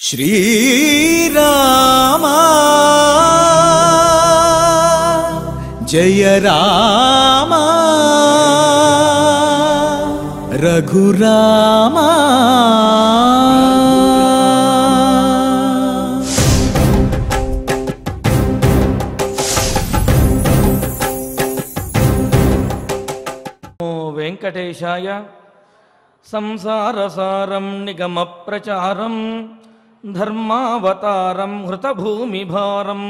श्रीराम जय राम रघुराम वेंकटेशाय संसारसारं निगम प्रचारं धर्मावतारं हृतभूमिभारं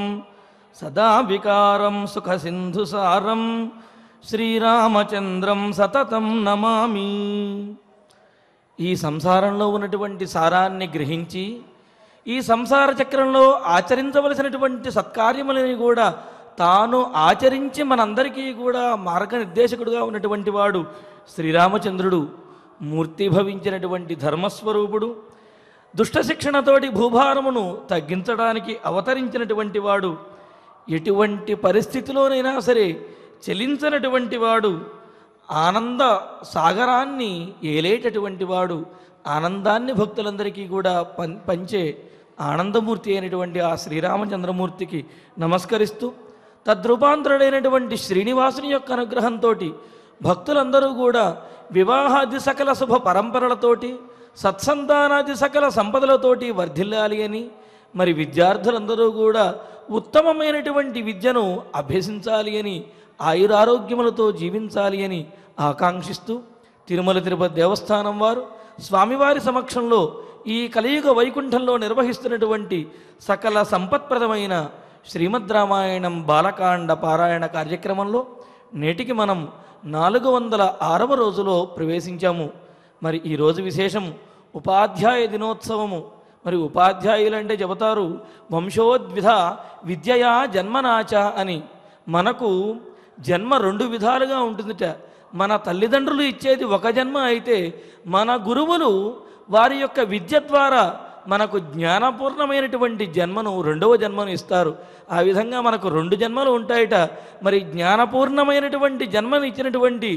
सदा विकारं सुखसिन्धुसारं శ్రీరామచంద్రం సతతం నమామి. ఈ సంసారంలో ఉన్నటువంటి సారాన్ని గ్రహించి ఈ సంసార చక్రంలో ఆచరించవలసినటువంటి సత్కార్యములని కూడా తాను ఆచరించి మనందరికీ కూడా మార్గనిర్దేశకుడుగా ఉన్నటువంటి వాడు శ్రీరామచంద్రుడు. మూర్తిభవించినటువంటి ధర్మస్వరూపుడు. దుష్ట శిక్షణతోటి భూభారమును తగ్గించడానికి అవతరించినటువంటి వాడు. ఎటువంటి పరిస్థితిలోనైనా సరే చలించనటువంటి వాడు. ఆనంద సాగరాన్ని ఏలేటటువంటి వాడు. ఆనందాన్ని భక్తులందరికీ కూడా పంచే ఆనందమూర్తి అయినటువంటి ఆ శ్రీరామచంద్రమూర్తికి నమస్కరిస్తూ తద్రూపాంతరుడైనటువంటి శ్రీనివాసుని యొక్క అనుగ్రహంతో భక్తులందరూ కూడా వివాహాది సకల శుభ పరంపరలతోటి సత్సంతానాది సకల సంపదలతోటి వర్ధిల్లాలి అని, మరి విద్యార్థులందరూ కూడా ఉత్తమమైనటువంటి విద్యను అభ్యసించాలి అని, ఆయురారోగ్యములతో జీవించాలి అని ఆకాంక్షిస్తూ తిరుమల తిరుపతి దేవస్థానం వారు స్వామివారి సమక్షంలో ఈ కలియుగ వైకుంఠంలో నిర్వహిస్తున్నటువంటి సకల సంపత్ప్రదమైన శ్రీమద్ రామాయణం బాలకాండ పారాయణ కార్యక్రమంలో నేటికి మనం 406వ రోజులో ప్రవేశించాము. మరి ఈరోజు విశేషం ఉపాధ్యాయ దినోత్సవము. మరి ఉపాధ్యాయులంటే చెబుతారు వంశోద్విధ విద్యయా జన్మనాచ అని. మనకు జన్మ 2 విధాలుగా ఉంటుందిట. మన తల్లిదండ్రులు ఇచ్చేది ఒక జన్మ అయితే, మన గురువులు వారి యొక్క విద్య ద్వారా మనకు జ్ఞానపూర్ణమైనటువంటి జన్మను 2వ జన్మను ఇస్తారు. ఆ విధంగా మనకు 2 జన్మలు ఉంటాయట. మరి జ్ఞానపూర్ణమైనటువంటి జన్మను ఇచ్చినటువంటి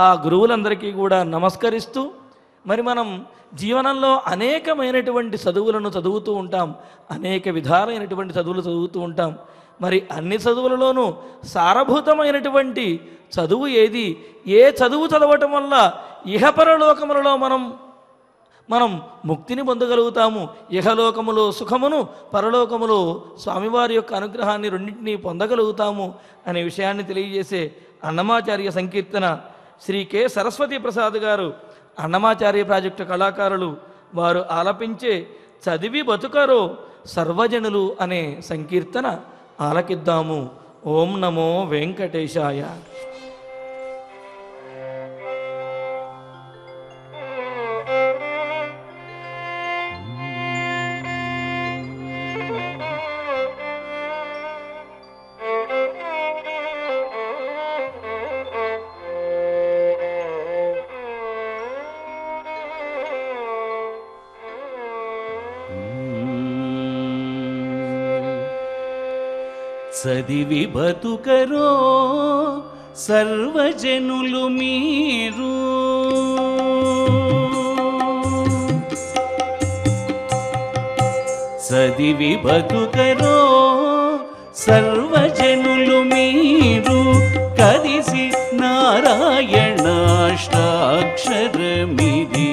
ఆ గురువులందరికీ కూడా నమస్కరిస్తూ, మరి మనం జీవనంలో అనేకమైనటువంటి చదువులను చదువుతూ ఉంటాం. అనేక విధాలైనటువంటి చదువులు చదువుతూ ఉంటాం. మరి అన్ని చదువులలోనూ సారభూతమైనటువంటి చదువు ఏది? ఏ చదువు చదవటం వల్ల ఇహపరలోకములలో మనం ముక్తిని పొందగలుగుతాము, ఇహలోకములో సుఖమును, పరలోకములో స్వామివారి యొక్క అనుగ్రహాన్ని రెండింటినీ పొందగలుగుతాము అనే విషయాన్ని తెలియజేసే అన్నమాచార్య సంకీర్తన శ్రీ కె సరస్వతి ప్రసాద్ గారు, అన్నమాచార్య ప్రాజెక్టు కళాకారులు వారు ఆలపించే చదివి బతుకరో సర్వజనులు అనే సంకీర్తన ఆలకిద్దాము. ఓం నమో వెంకటేశాయ. చదివి బతుకరో సర్వజనులు మీరు, చదివి బతుకరో సర్వజనులు మీరు, కదిసి నారాయణాష్టాక్షరమిది.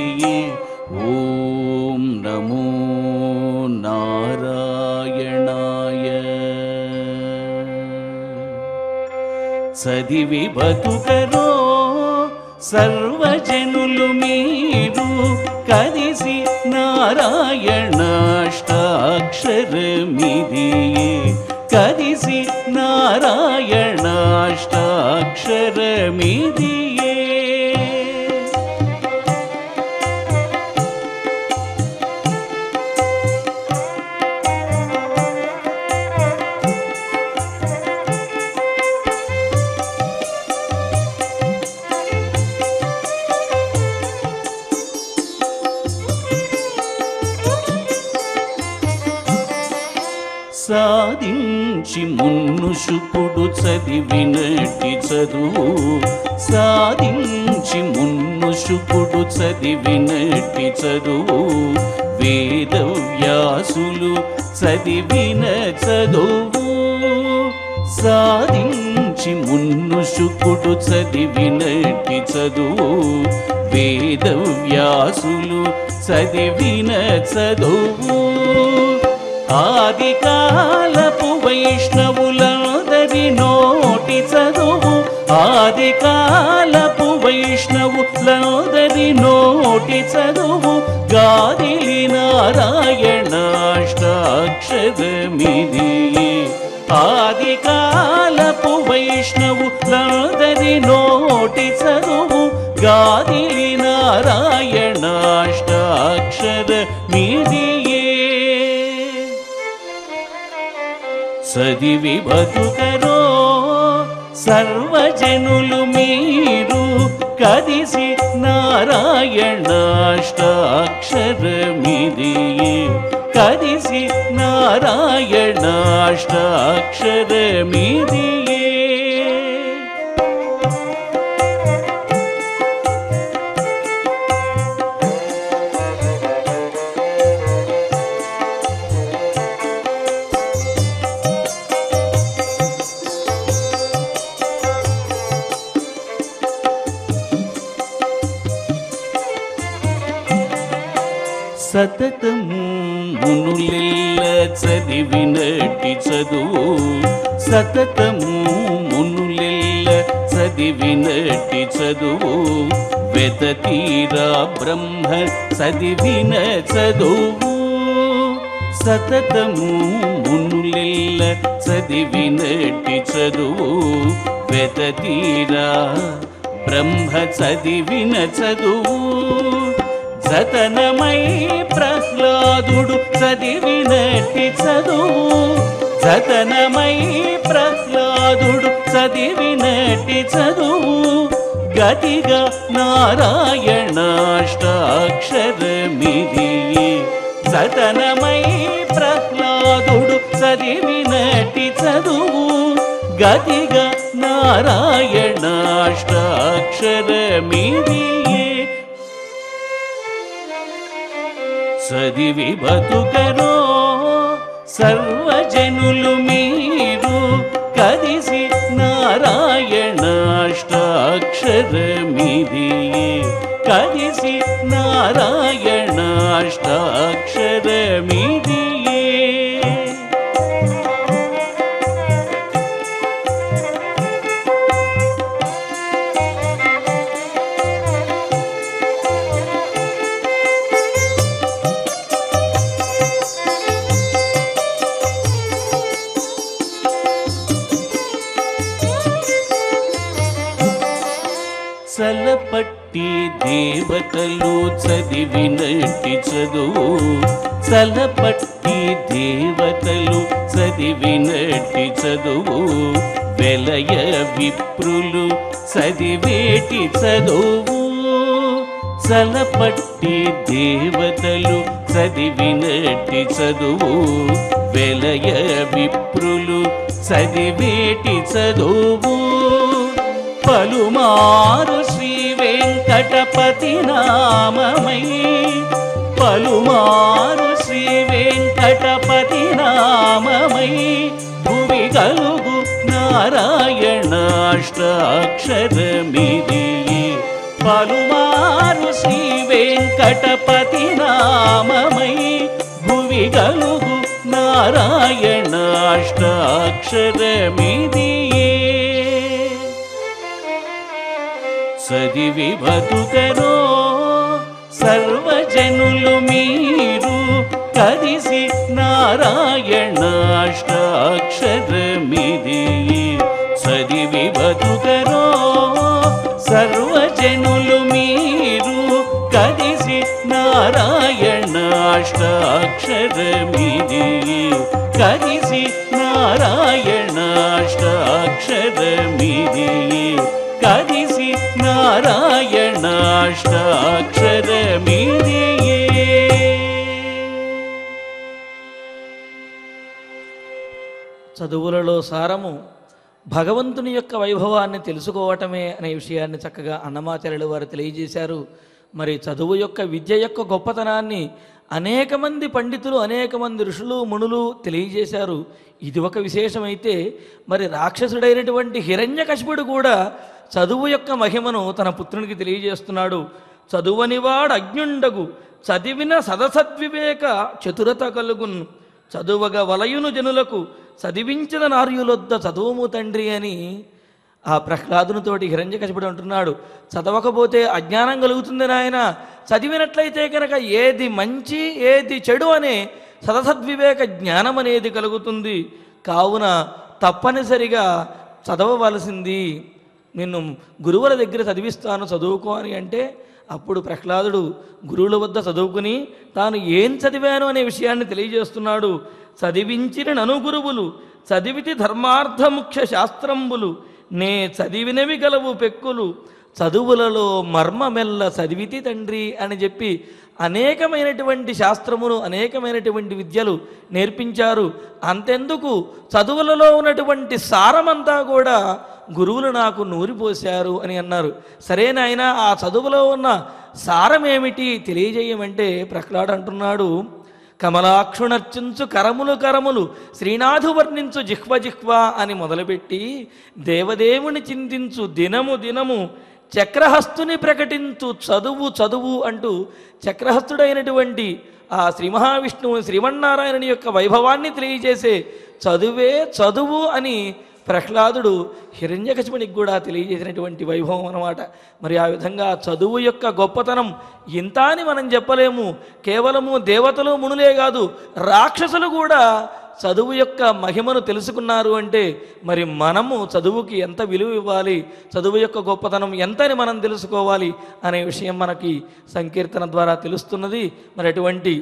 ఓం నమో నారాయణాయ. చదివి బతుకరో సర్వజనులు మీరు, కదిసి నారాయణాష్టాక్షరమిది. కదిసి నారాయణాష్టాక్షరమిది. సాధించి మున్ను శుకుడు చదివినట్టి చదువు సాధించి మున్ను శుకుడు చదివినట్టి చదువు వేదవ్యాసులు చదివిన చదువు సాధించి మున్ను శుకుడు చదివినట్టి చదువు వేదవ్యాసులు చదివిన చదువు ఆది కాలపు వైష్ణవులందరి నోటి చదువు ఆది కాలపు వైష్ణవులందరి నోటి చదువు గాదిలి నారాయణాష్టాక్షరమిది ఆది కాలపు వైష్ణవులందరి నోటి చదువు గాదిలి నారాయణాష్టాక్షరమిదియే చదివి బతుకరో సర్వజనులు మీరు కదిసి నారాయణాష్టాక్షరమిది కదిసి నారాయణాష్టాక్షరమిదియే సతతము మునులెల్ల చదివినట్టి చదువు సతతము మునులెల్ల చదివినట్టి చదువు వెతతీరా బ్రహ్మ చదివిన చదువు సతతము మునులెల్ల చదివినట్టి చదువు వెతతీరా బ్రహ్మ చదివిన చదువు జతనమై ప్రహ్లాదుడు చదివినట్టి చదువు జతనమై ప్రహ్లాదుడు చదివినట్టి చదువు గతిగా నారాయణాష్టాక్షరమిది జతనమై ప్రహ్లాదుడు చదివినట్టి చదువు గతిగా నారాయణాష్టాక్షరమిది చదివి బతుకరో సర్వజనులు మీరు కదిసి నారాయణాష్టాక్షరమిది కదిసి నారాయణాష్టాక్షరమిదియే చలపట్టి దేవతలు చదివినట్టి చదువు చలపట్టి దేవతలు చదివినట్టి చదువు వెలయ విప్రులు చదివేటి చదువు చలపట్టి దేవతలు చదివినట్టి చదువు వెలయ విప్రులు చదివేటి చదువు పలుమారు శ్రీ వెంకటపతి నామమై పలుమారు శ్రీ వెంకటపతి నామమై భువి కలుగు నారాయణాష్టాక్షరమిది పలుమారు శ్రీ వెంకటపతి నామమై భువి కలుగు నారాయణాష్టాక్షరమిదియే చదివి బతుకరో సర్వజనులు మీరు కదిసి నారాయణాష్టాక్షరమిది చదివి బతుకరో సర్వజనులు మీరు కదిసి నారాయణాష్టాక్షరమిది కదిసి నారాయణాష్టాక్షరమిది కదిసి నారాయణాష్టాక్షరమిదియే చదువులలో సారము భగవంతుని యొక్క వైభవాన్ని తెలుసుకోవటమే అనే విషయాన్ని చక్కగా అన్నమాచార్యులు వారు తెలియజేశారు. మరి చదువు యొక్క విద్య యొక్క గొప్పతనాన్ని అనేక మంది పండితులు, అనేక మంది ఋషులు, మునులు తెలియజేశారు. ఇది ఒక విశేషమైతే మరి రాక్షసుడైనటువంటి హిరణ్యకశిపుడు కూడా చదువు యొక్క మహిమను తన పుత్రునికి తెలియజేస్తున్నాడు. చదువనివాడు అజ్ఞుండగు చదివిన సదసద్వివేక చతురత కలుగున్ చదువగ వలయును జనులకు చదివించిన నార్యులొద్ద చదువుము తండ్రి అని ఆ ప్రహ్లాదునితోటి హిరణ్యకశిపుడు అంటున్నాడు. చదవకపోతే అజ్ఞానం కలుగుతుంది నాయన, చదివినట్లయితే కనుక ఏది మంచి ఏది చెడు అనే సదసద్వివేక జ్ఞానం అనేది కలుగుతుంది. కావున తప్పనిసరిగా చదవవలసింది, నిన్ను గురువుల దగ్గర చదివిస్తాను చదువుకో అని అంటే అప్పుడు ప్రహ్లాదుడు గురువుల వద్ద చదువుకుని తాను ఏం చదివాను అనే విషయాన్ని తెలియజేస్తున్నాడు. చదివించిన నను గురువులు చదివితి ధర్మార్థ ముఖ్య శాస్త్రంబులు నే చదివినవి గలవు పెక్కులు చదువులలో మర్మమెల్ల చదివితి తండ్రి అని చెప్పి అనేకమైనటువంటి శాస్త్రములు, అనేకమైనటువంటి విద్యలు నేర్పించారు. అంతెందుకు చదువులలో ఉన్నటువంటి సారమంతా కూడా గురువులు నాకు నూరిపోశారు అని అన్నారు. సరేనాయన, ఆ చదువులో ఉన్న సారమేమిటి తెలియజేయమంటే ప్రహ్లాడు అంటున్నాడు, కమలాక్షునర్చించు కరములు కరములు శ్రీనాథు వర్ణించు జిహ్వ జిహ్వ అని మొదలుపెట్టి దేవదేవుని చింతించు దినము దినము చక్రహస్తుని ప్రకటించు చదువు చదువు అంటూ చక్రహస్తుడైనటువంటి ఆ శ్రీ మహావిష్ణువు శ్రీమన్నారాయణుని యొక్క వైభవాన్ని తెలియజేసే చదువే చదువు అని ప్రహ్లాదుడు హిరణ్యకశిపునికి కూడా తెలియజేసినటువంటి వైభవం అన్నమాట. మరి ఆ విధంగా చదువు యొక్క గొప్పతనం ఇంత అని మనం చెప్పలేము. కేవలము దేవతలు మునులే కాదు, రాక్షసులు కూడా చదువు యొక్క మహిమను తెలుసుకున్నారు అంటే మరి మనము చదువుకి ఎంత విలువ ఇవ్వాలి, చదువు యొక్క గొప్పతనం ఎంతని మనం తెలుసుకోవాలి అనే విషయం మనకి సంకీర్తన ద్వారా తెలుస్తున్నది. మరి అటువంటి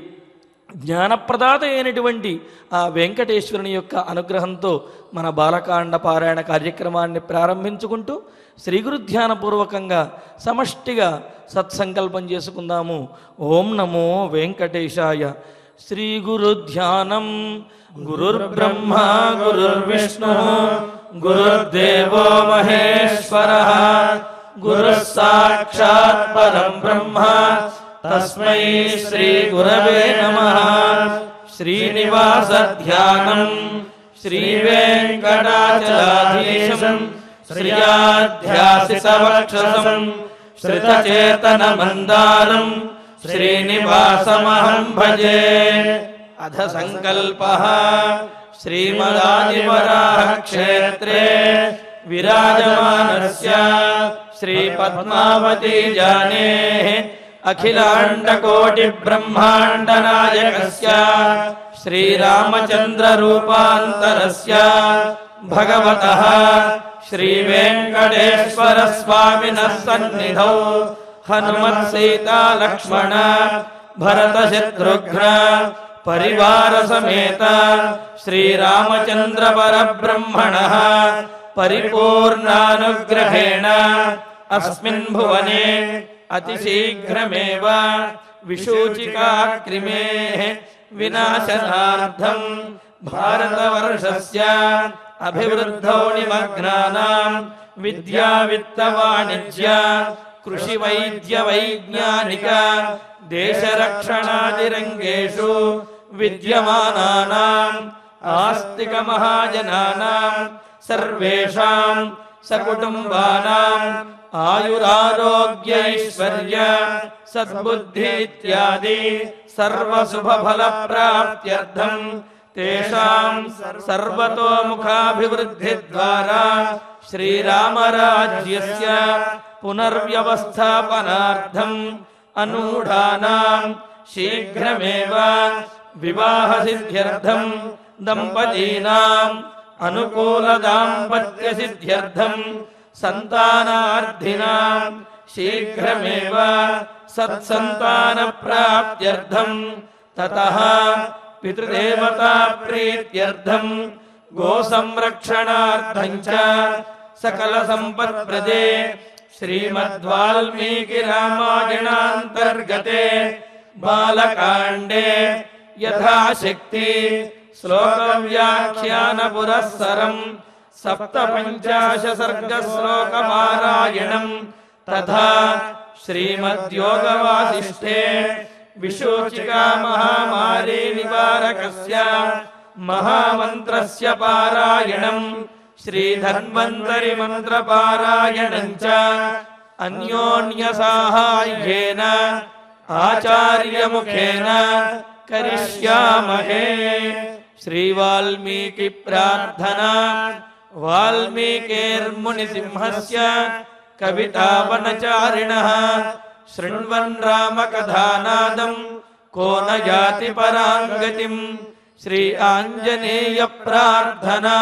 జ్ఞానప్రదాత అయినటువంటి ఆ వెంకటేశ్వరుని యొక్క అనుగ్రహంతో మన బాలకాండ పారాయణ కార్యక్రమాన్ని ప్రారంభించుకుంటూ శ్రీ గురుధ్యానపూర్వకంగా సమష్టిగా సత్సంకల్పం చేసుకుందాము. ఓం నమో వెంకటేశాయ. శ్రీ గురుధ్యానం. గురుర్బ్రహ్మ గురుర్విష్ణు గురుర్దేవో మహేశ్వరః గురుః సాక్షాత్ పరం బ్రహ్మ తస్మై శ్రీ గురవే నమః. శ్రీనివాస ధ్యానం శ్రీ వెంకటాచలాధీశం శ్రియాధ్యాసిత వక్షసం శ్రితచేతన మందారం శ్రీనివాసమహం భజే. అధ సంకల్పః శ్రీమదాదివరాహ క్షేత్రే విరాజమానస్య శ్రీ పద్మావతి జానేః అఖిలాండకోటి బ్రహ్మాండ నాయకస్య శ్రీరామచంద్ర రూపాంతరస్య భగవతః శ్రీ వెంకటేశ్వర స్వామినః సన్నిధౌ హనుమత్ సీతా లక్ష్మణ భరత శత్రుఘ్న పరివార సమేత శ్రీరామచంద్ర పరబ్రహ్మణః పరిపూర్ణానుగ్రహేణ అస్మిన్ భువనే అతిశీఘ్రమేవ విశూచికాక్రిమేః వినాశనార్థం భారతవర్షస్య అభివృద్ధౌ నిమగ్నానాం విద్యా విత్త వాణిజ్య కృషి వైద్య వైజ్ఞానిక దేశరక్షణాదిరంగేషు విద్యమానానాం ఆస్తిక మహాజనానాం సర్వేషాం సకుటుంబానాం ఆయురారోగ్యైశ్వర్య సద్బుద్ధి ఇత్యాది సర్వశుభఫల ప్రాప్త్యర్థం తేషాం సర్వతోముఖాభివృద్ధి ద్వారా శ్రీరామరాజ్యస్య పునర్వ్యవస్థాపనార్థం అనూఢానాం శీఘ్రమేవ వివాహ సిద్ధ్యర్థం దంపతీనాం అనుకూల దాంపత్య సిద్ధ్యర్థం సంతానార్థినాం శీఘ్రమేవ సత్సంతాన ప్రాప్త్యర్థం తతః పితృదేవతా ప్రీత్యర్థం గో సంరక్షణార్థం చ సకల సంపత్ప్రదే శ్రీమద్వాల్మీకి రామాయణాంతర్గతే బాలకాండే యథాశక్తి श्लोकव्याख्यानपुरःसरम् सप्तपञ्चाशत्सर्गश्लोकपारायणम् तथा श्रीमद्योगवासिष्ठे विशोचिका महामारी निवारकस्य महामन्त्रस्य पारायणम् श्रीधन्वन्तरि मन्त्रपारायणम् च अन्योन्यसाहाय्येन आचार्यमुखेन करिष्यामहे। श्रीवाल्मीकि प्रार्थना। वाल्मीकिर्मुनिसिंहस्य कवितावनचारिणः शृण्वन् रामकथानादम् को न याति पराङ्गतिम्। श्री आञ्जनेय प्रार्थना।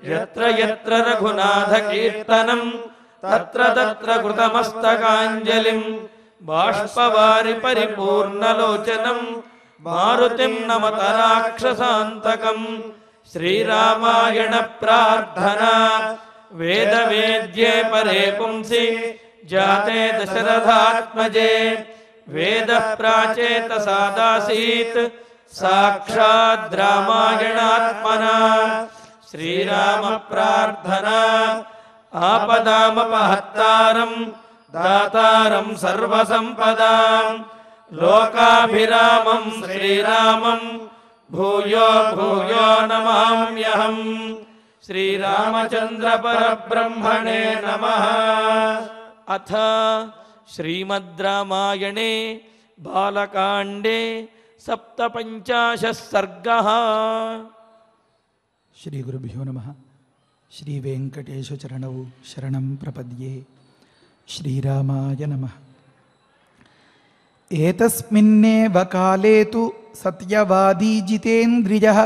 यत्र यत्र रघुनाथकीर्तनम् तत्र तत्र कृतमस्तकाञ्जलिम् बाष्पवारि परिपूर्णलोचनम् मारुतिम् नमत राक्षसान्तकम्। श्रीरामायण प्रार्थना। वेदवेद्ये परे पुंसि जाते दशरथात्मजे वेदः प्राचेतसादासीत् साक्षात् रामायणात्मना। श्रीराम प्रार्थना। आपदामपहत्तारम् दातारम् सर्वसम्पदाम् लोकाभिरामम् श्रीरामम् भूयो भूयो नमाम्यहम्। श्रीरामचन्द्र परब्रह्मणे नमः। अथ श्रीमद् रामायणे बालकाण्डे 57 सर्गः। श्री गुरुभ्यो नमः। श्री वेंकटेश चरणौ शरणं प्रपद्ये। श्रीरामाय नमः। एतस्मिन्नेव काले तु सत्यवादी जितेन्द्रियः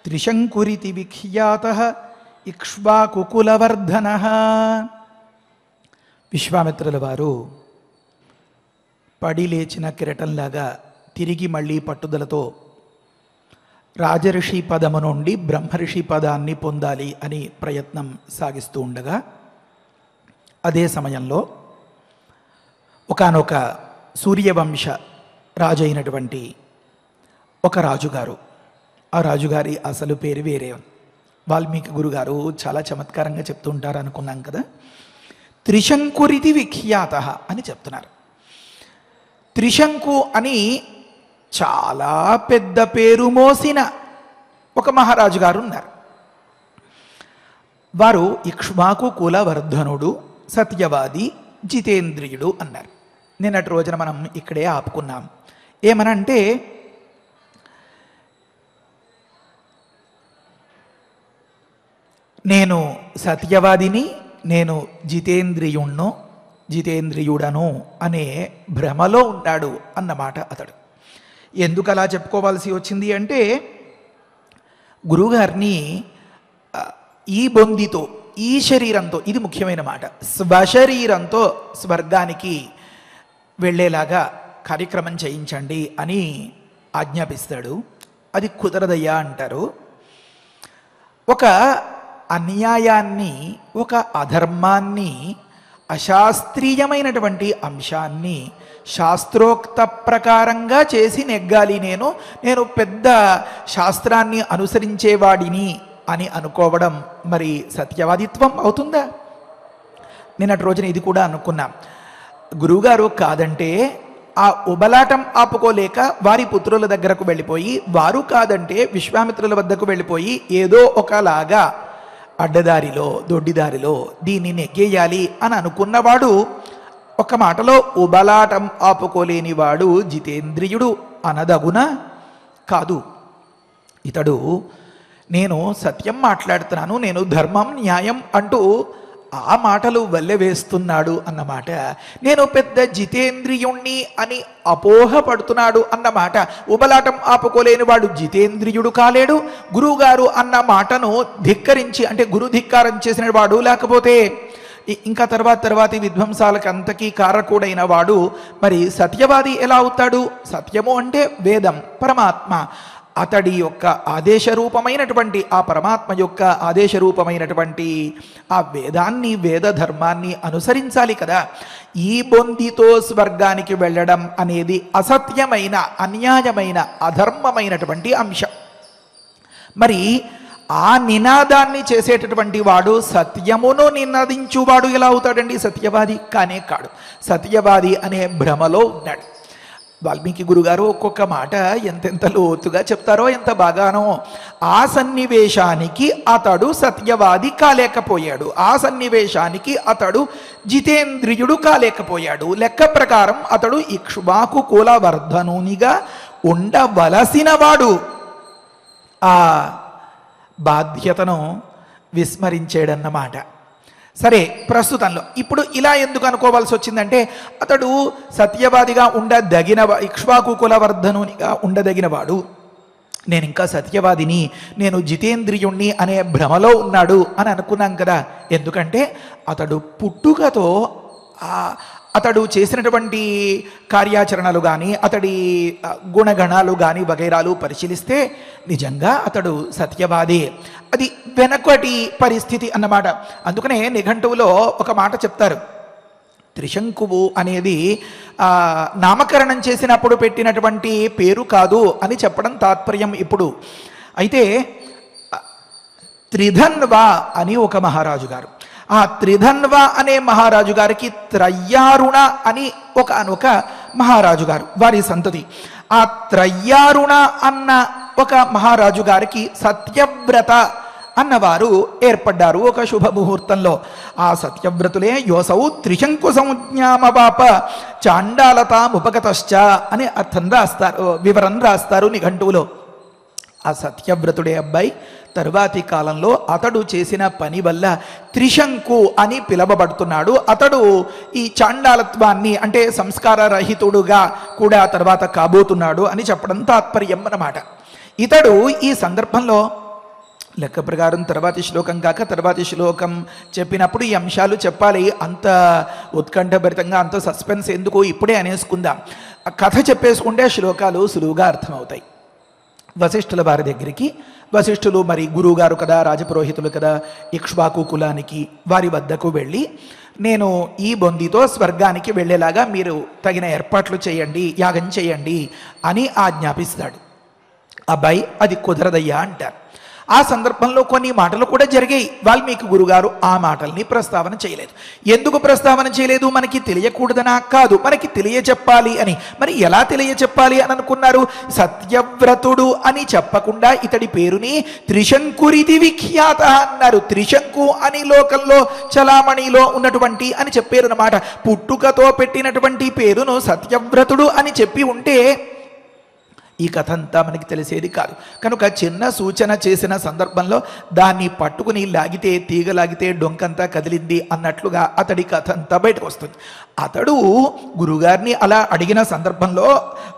त्रिशङ्कुरिति विख्यातः इक्ष्वाकुकुलवर्धनः। విశ్వామిత్రుల వారు పడి లేచిన కిరటంలాగా తిరిగి మళ్ళీ పట్టుదలతో రాజర్షి పదము నుండి బ్రహ్మర్షి పదాన్ని పొందాలి అని ప్రయత్నం సాగిస్తూ ఉండగా అదే సమయంలో ఒకానొక సూర్యవంశ రాజు అయినటువంటి ఒక రాజుగారు, ఆ రాజుగారి అసలు పేరు వేరే. వాల్మీకి గురుగారు చాలా చమత్కారంగా చెప్తూ ఉంటారు అనుకున్నాం కదా. త్రిశంకురితి విఖ్యాత అని చెప్తున్నారు. త్రిశంకు అని చాలా పెద్ద పేరు మోసిన ఒక మహారాజు గారు ఉన్నారు. వారు ఇక్ష్వాకు కులవర్ధనుడు, సత్యవాది, జితేంద్రియుడు అన్నారు. నిన్నటి రోజున మనం ఇక్కడే ఆపుకున్నాం. ఏమనంటే నేను సత్యవాదిని, నేను జితేంద్రియుడను అనే భ్రమలో ఉన్నాడు అన్నమాట అతడు. ఎందుకు అలా చెప్పుకోవాల్సి వచ్చింది అంటే గురువుగారిని ఈ బొందితో, ఈ శరీరంతో, ఇది ముఖ్యమైన మాట, స్వశరీరంతో స్వర్గానికి వెళ్ళేలాగా కార్యక్రమం చేయించండి అని ఆజ్ఞాపిస్తాడు. అది కుదరదయ్యా అంటారు. ఒక అన్యాయాన్ని, ఒక అధర్మాన్ని, అశాస్త్రీయమైనటువంటి అంశాన్ని శాస్త్రోక్త ప్రకారంగా చేసి నెగ్గాలి, నేను పెద్ద శాస్త్రాన్ని అనుసరించేవాడిని అని అనుకోవడం మరి సత్యవాదిత్వం అవుతుందా? నిన్నటి రోజున ఇది కూడా అనుకున్నాం. గురువుగారు కాదంటే ఆ ఉబలాటం ఆపుకోలేక వారి పుత్రుల దగ్గరకు వెళ్ళిపోయి, వారు కాదంటే విశ్వామిత్రుల వద్దకు వెళ్ళిపోయి ఏదో ఒకలాగా అడ్డదారిలో, దొడ్డిదారిలో దీన్ని నెగ్గేయాలి అని అనుకున్నవాడు ఒక మాటలో ఉబలాటం ఆపుకోలేనివాడు జితేంద్రియుడు అనదగునా? కాదు. ఇతడు నేను సత్యం మాట్లాడుతున్నాను, నేను ధర్మం, న్యాయం అంటూ ఆ మాటలు వల్లెవేస్తున్నాడు అన్నమాట. నేను పెద్ద జితేంద్రియుణ్ణి అని అపోహపడుతున్నాడు అన్నమాట. ఉబలాటం ఆపుకోలేని వాడు జితేంద్రియుడు కాలేడు. గురువుగారు అన్న మాటను ధిక్కరించి, అంటే గురు ధిక్కారం చేసిన వాడు, లేకపోతే ఇంకా తర్వాతి విధ్వంసాలకు అంతకీ కారకుడైన వాడు మరి సత్యవాది ఎలా అవుతాడు? సత్యము అంటే వేదం, పరమాత్మ. అతడి యొక్క ఆదేశరూపమైనటువంటి, ఆ పరమాత్మ యొక్క ఆదేశరూపమైనటువంటి ఆ వేదాన్ని, వేద ధర్మాన్ని అనుసరించాలి కదా. ఈ బొందితో స్వర్గానికి వెళ్ళడం అనేది అసత్యమైన, అన్యాయమైన, అధర్మమైనటువంటి అంశం. మరి ఆ నినాదాన్ని చేసేటటువంటి వాడు సత్యమును నినాదించువాడు ఎలా అవుతాడండి? సత్యవాది కానే కాడు. సత్యవాది అనే భ్రమలో ఉన్నాడు. వాల్మీకి గురుగారు ఒక్కొక్క మాట ఎంతెంత లోతుగా చెప్తారో, ఎంత బాగానో. ఆ సన్నివేశానికి అతడు సత్యవాది కాలేకపోయాడు, ఆ సన్నివేశానికి అతడు జితేంద్రియుడు కాలేకపోయాడు. లెక్క ప్రకారం అతడు ఇక్ష్వాకు కులవర్ధనునిగా ఉండవలసిన వాడు. ఆ బాధ్యతను విస్మరించాడన్నమాట. సరే, ప్రస్తుతంలో ఇప్పుడు ఇలా ఎందుకు అనుకోవాల్సి వచ్చిందంటే, అతడు సత్యవాదిగా ఉండదగిన ఇక్ష్వాకు కులవర్ధనునిగా ఉండదగినవాడు, నేను ఇంకా సత్యవాదిని, నేను జితేంద్రియుణ్ణి అనే భ్రమలో ఉన్నాడు అని అనుకున్నాం కదా. ఎందుకంటే అతడు పుట్టుకతో అతడు చేసినటువంటి కార్యాచరణలు కానీ, అతడి గుణగణాలు కానీ వగైరాలు పరిశీలిస్తే నిజంగా అతడు సత్యవాదే. అది వెనకటి పరిస్థితి అన్నమాట. అందుకనే నిఘంటువులో ఒక మాట చెప్తారు, త్రిశంకువు అనేది నామకరణం చేసినప్పుడు పెట్టినటువంటి పేరు కాదు అని చెప్పడం తాత్పర్యం. ఇప్పుడు అయితే త్రిధన్వ అని ఒక మహారాజు గారు, ఆ త్రిధన్వ అనే మహారాజు గారికి త్రయ్యారుణ అని ఒక మహారాజు గారు, వారి సంతతి. ఆ త్రయ్యారుణ అన్న ఒక మహారాజు గారికి సత్యవ్రత అన్నవారు ఏర్పడ్డారు ఒక శుభముహూర్తంలో. ఆ సత్యవ్రతులే యోసౌ త్రిశంకు సంజ్ఞామవాప చాండాలతాముపగతశ్చ అని అర్థం రాస్తారు, వివరణ రాస్తారు నిఘంటువులో. ఆ సత్యవ్రతుడే అబ్బాయి తరువాతి కాలంలో అతడు చేసిన పని వల్ల త్రిశంకు అని పిలవబడుతున్నాడు. అతడు ఈ చాండాలత్వాన్ని అంటే సంస్కార రహితుడుగా కూడా తర్వాత కాబోతున్నాడు అని చెప్పడం తాత్పర్యం అన్నమాట. ఇతడు ఈ సందర్భంలో లెక్క ప్రకారం తర్వాతి శ్లోకం కాక తర్వాతి శ్లోకం చెప్పినప్పుడు ఈ అంశాలు చెప్పాలి. అంత ఉత్కంఠభరితంగా అంత సస్పెన్స్ ఎందుకు, ఇప్పుడే అనేసుకుందాం. కథ చెప్పేసుకుంటే శ్లోకాలు సులువుగా అర్థమవుతాయి. వశిష్ఠుల వారి దగ్గరికి, వశిష్ఠులు మరి గురువుగారు కదా, రాజపురోహితులు కదా, ఇక్ష్వాకు కులానికి వారి వద్దకు వెళ్ళి, నేను ఈ బొందితో స్వర్గానికి వెళ్ళేలాగా మీరు తగిన ఏర్పాట్లు చేయండి, యాగం చేయండి అని ఆజ్ఞాపిస్తాడు. అబ్బాయి అది కుదరదయ్యా అంటారు. ఆ సందర్భంలో కొన్ని మాటలు కూడా జరిగాయి. వాల్మీకి గురుగారు ఆ మాటల్ని ప్రస్తావన చేయలేదు. ఎందుకు ప్రస్తావన చేయలేదు? మనకి తెలియకూడదనా? కాదు, మనకి తెలియచెప్పాలి అని. మరి ఎలా తెలియచెప్పాలి అని అనుకున్నారు? సత్యవ్రతుడు అని చెప్పకుండా ఇతడి పేరుని త్రిశంకురిది విఖ్యాత అన్నారు. త్రిశంకు అని లోకంలో చలామణిలో ఉన్నటువంటి అని చెప్పారు అన్నమాట. పుట్టుకతో పెట్టినటువంటి పేరును సత్యవ్రతుడు అని చెప్పి ఉంటే ఈ కథ అంతా మనకి తెలిసేది కాదు. కనుక చిన్న సూచన చేసిన సందర్భంలో దాన్ని పట్టుకుని లాగితే, తీగ లాగితే డొంకంతా కదిలింది అన్నట్లుగా అతడి కథ అంతా బయటకు వస్తుంది. అతడు గురుగారిని అలా అడిగిన సందర్భంలో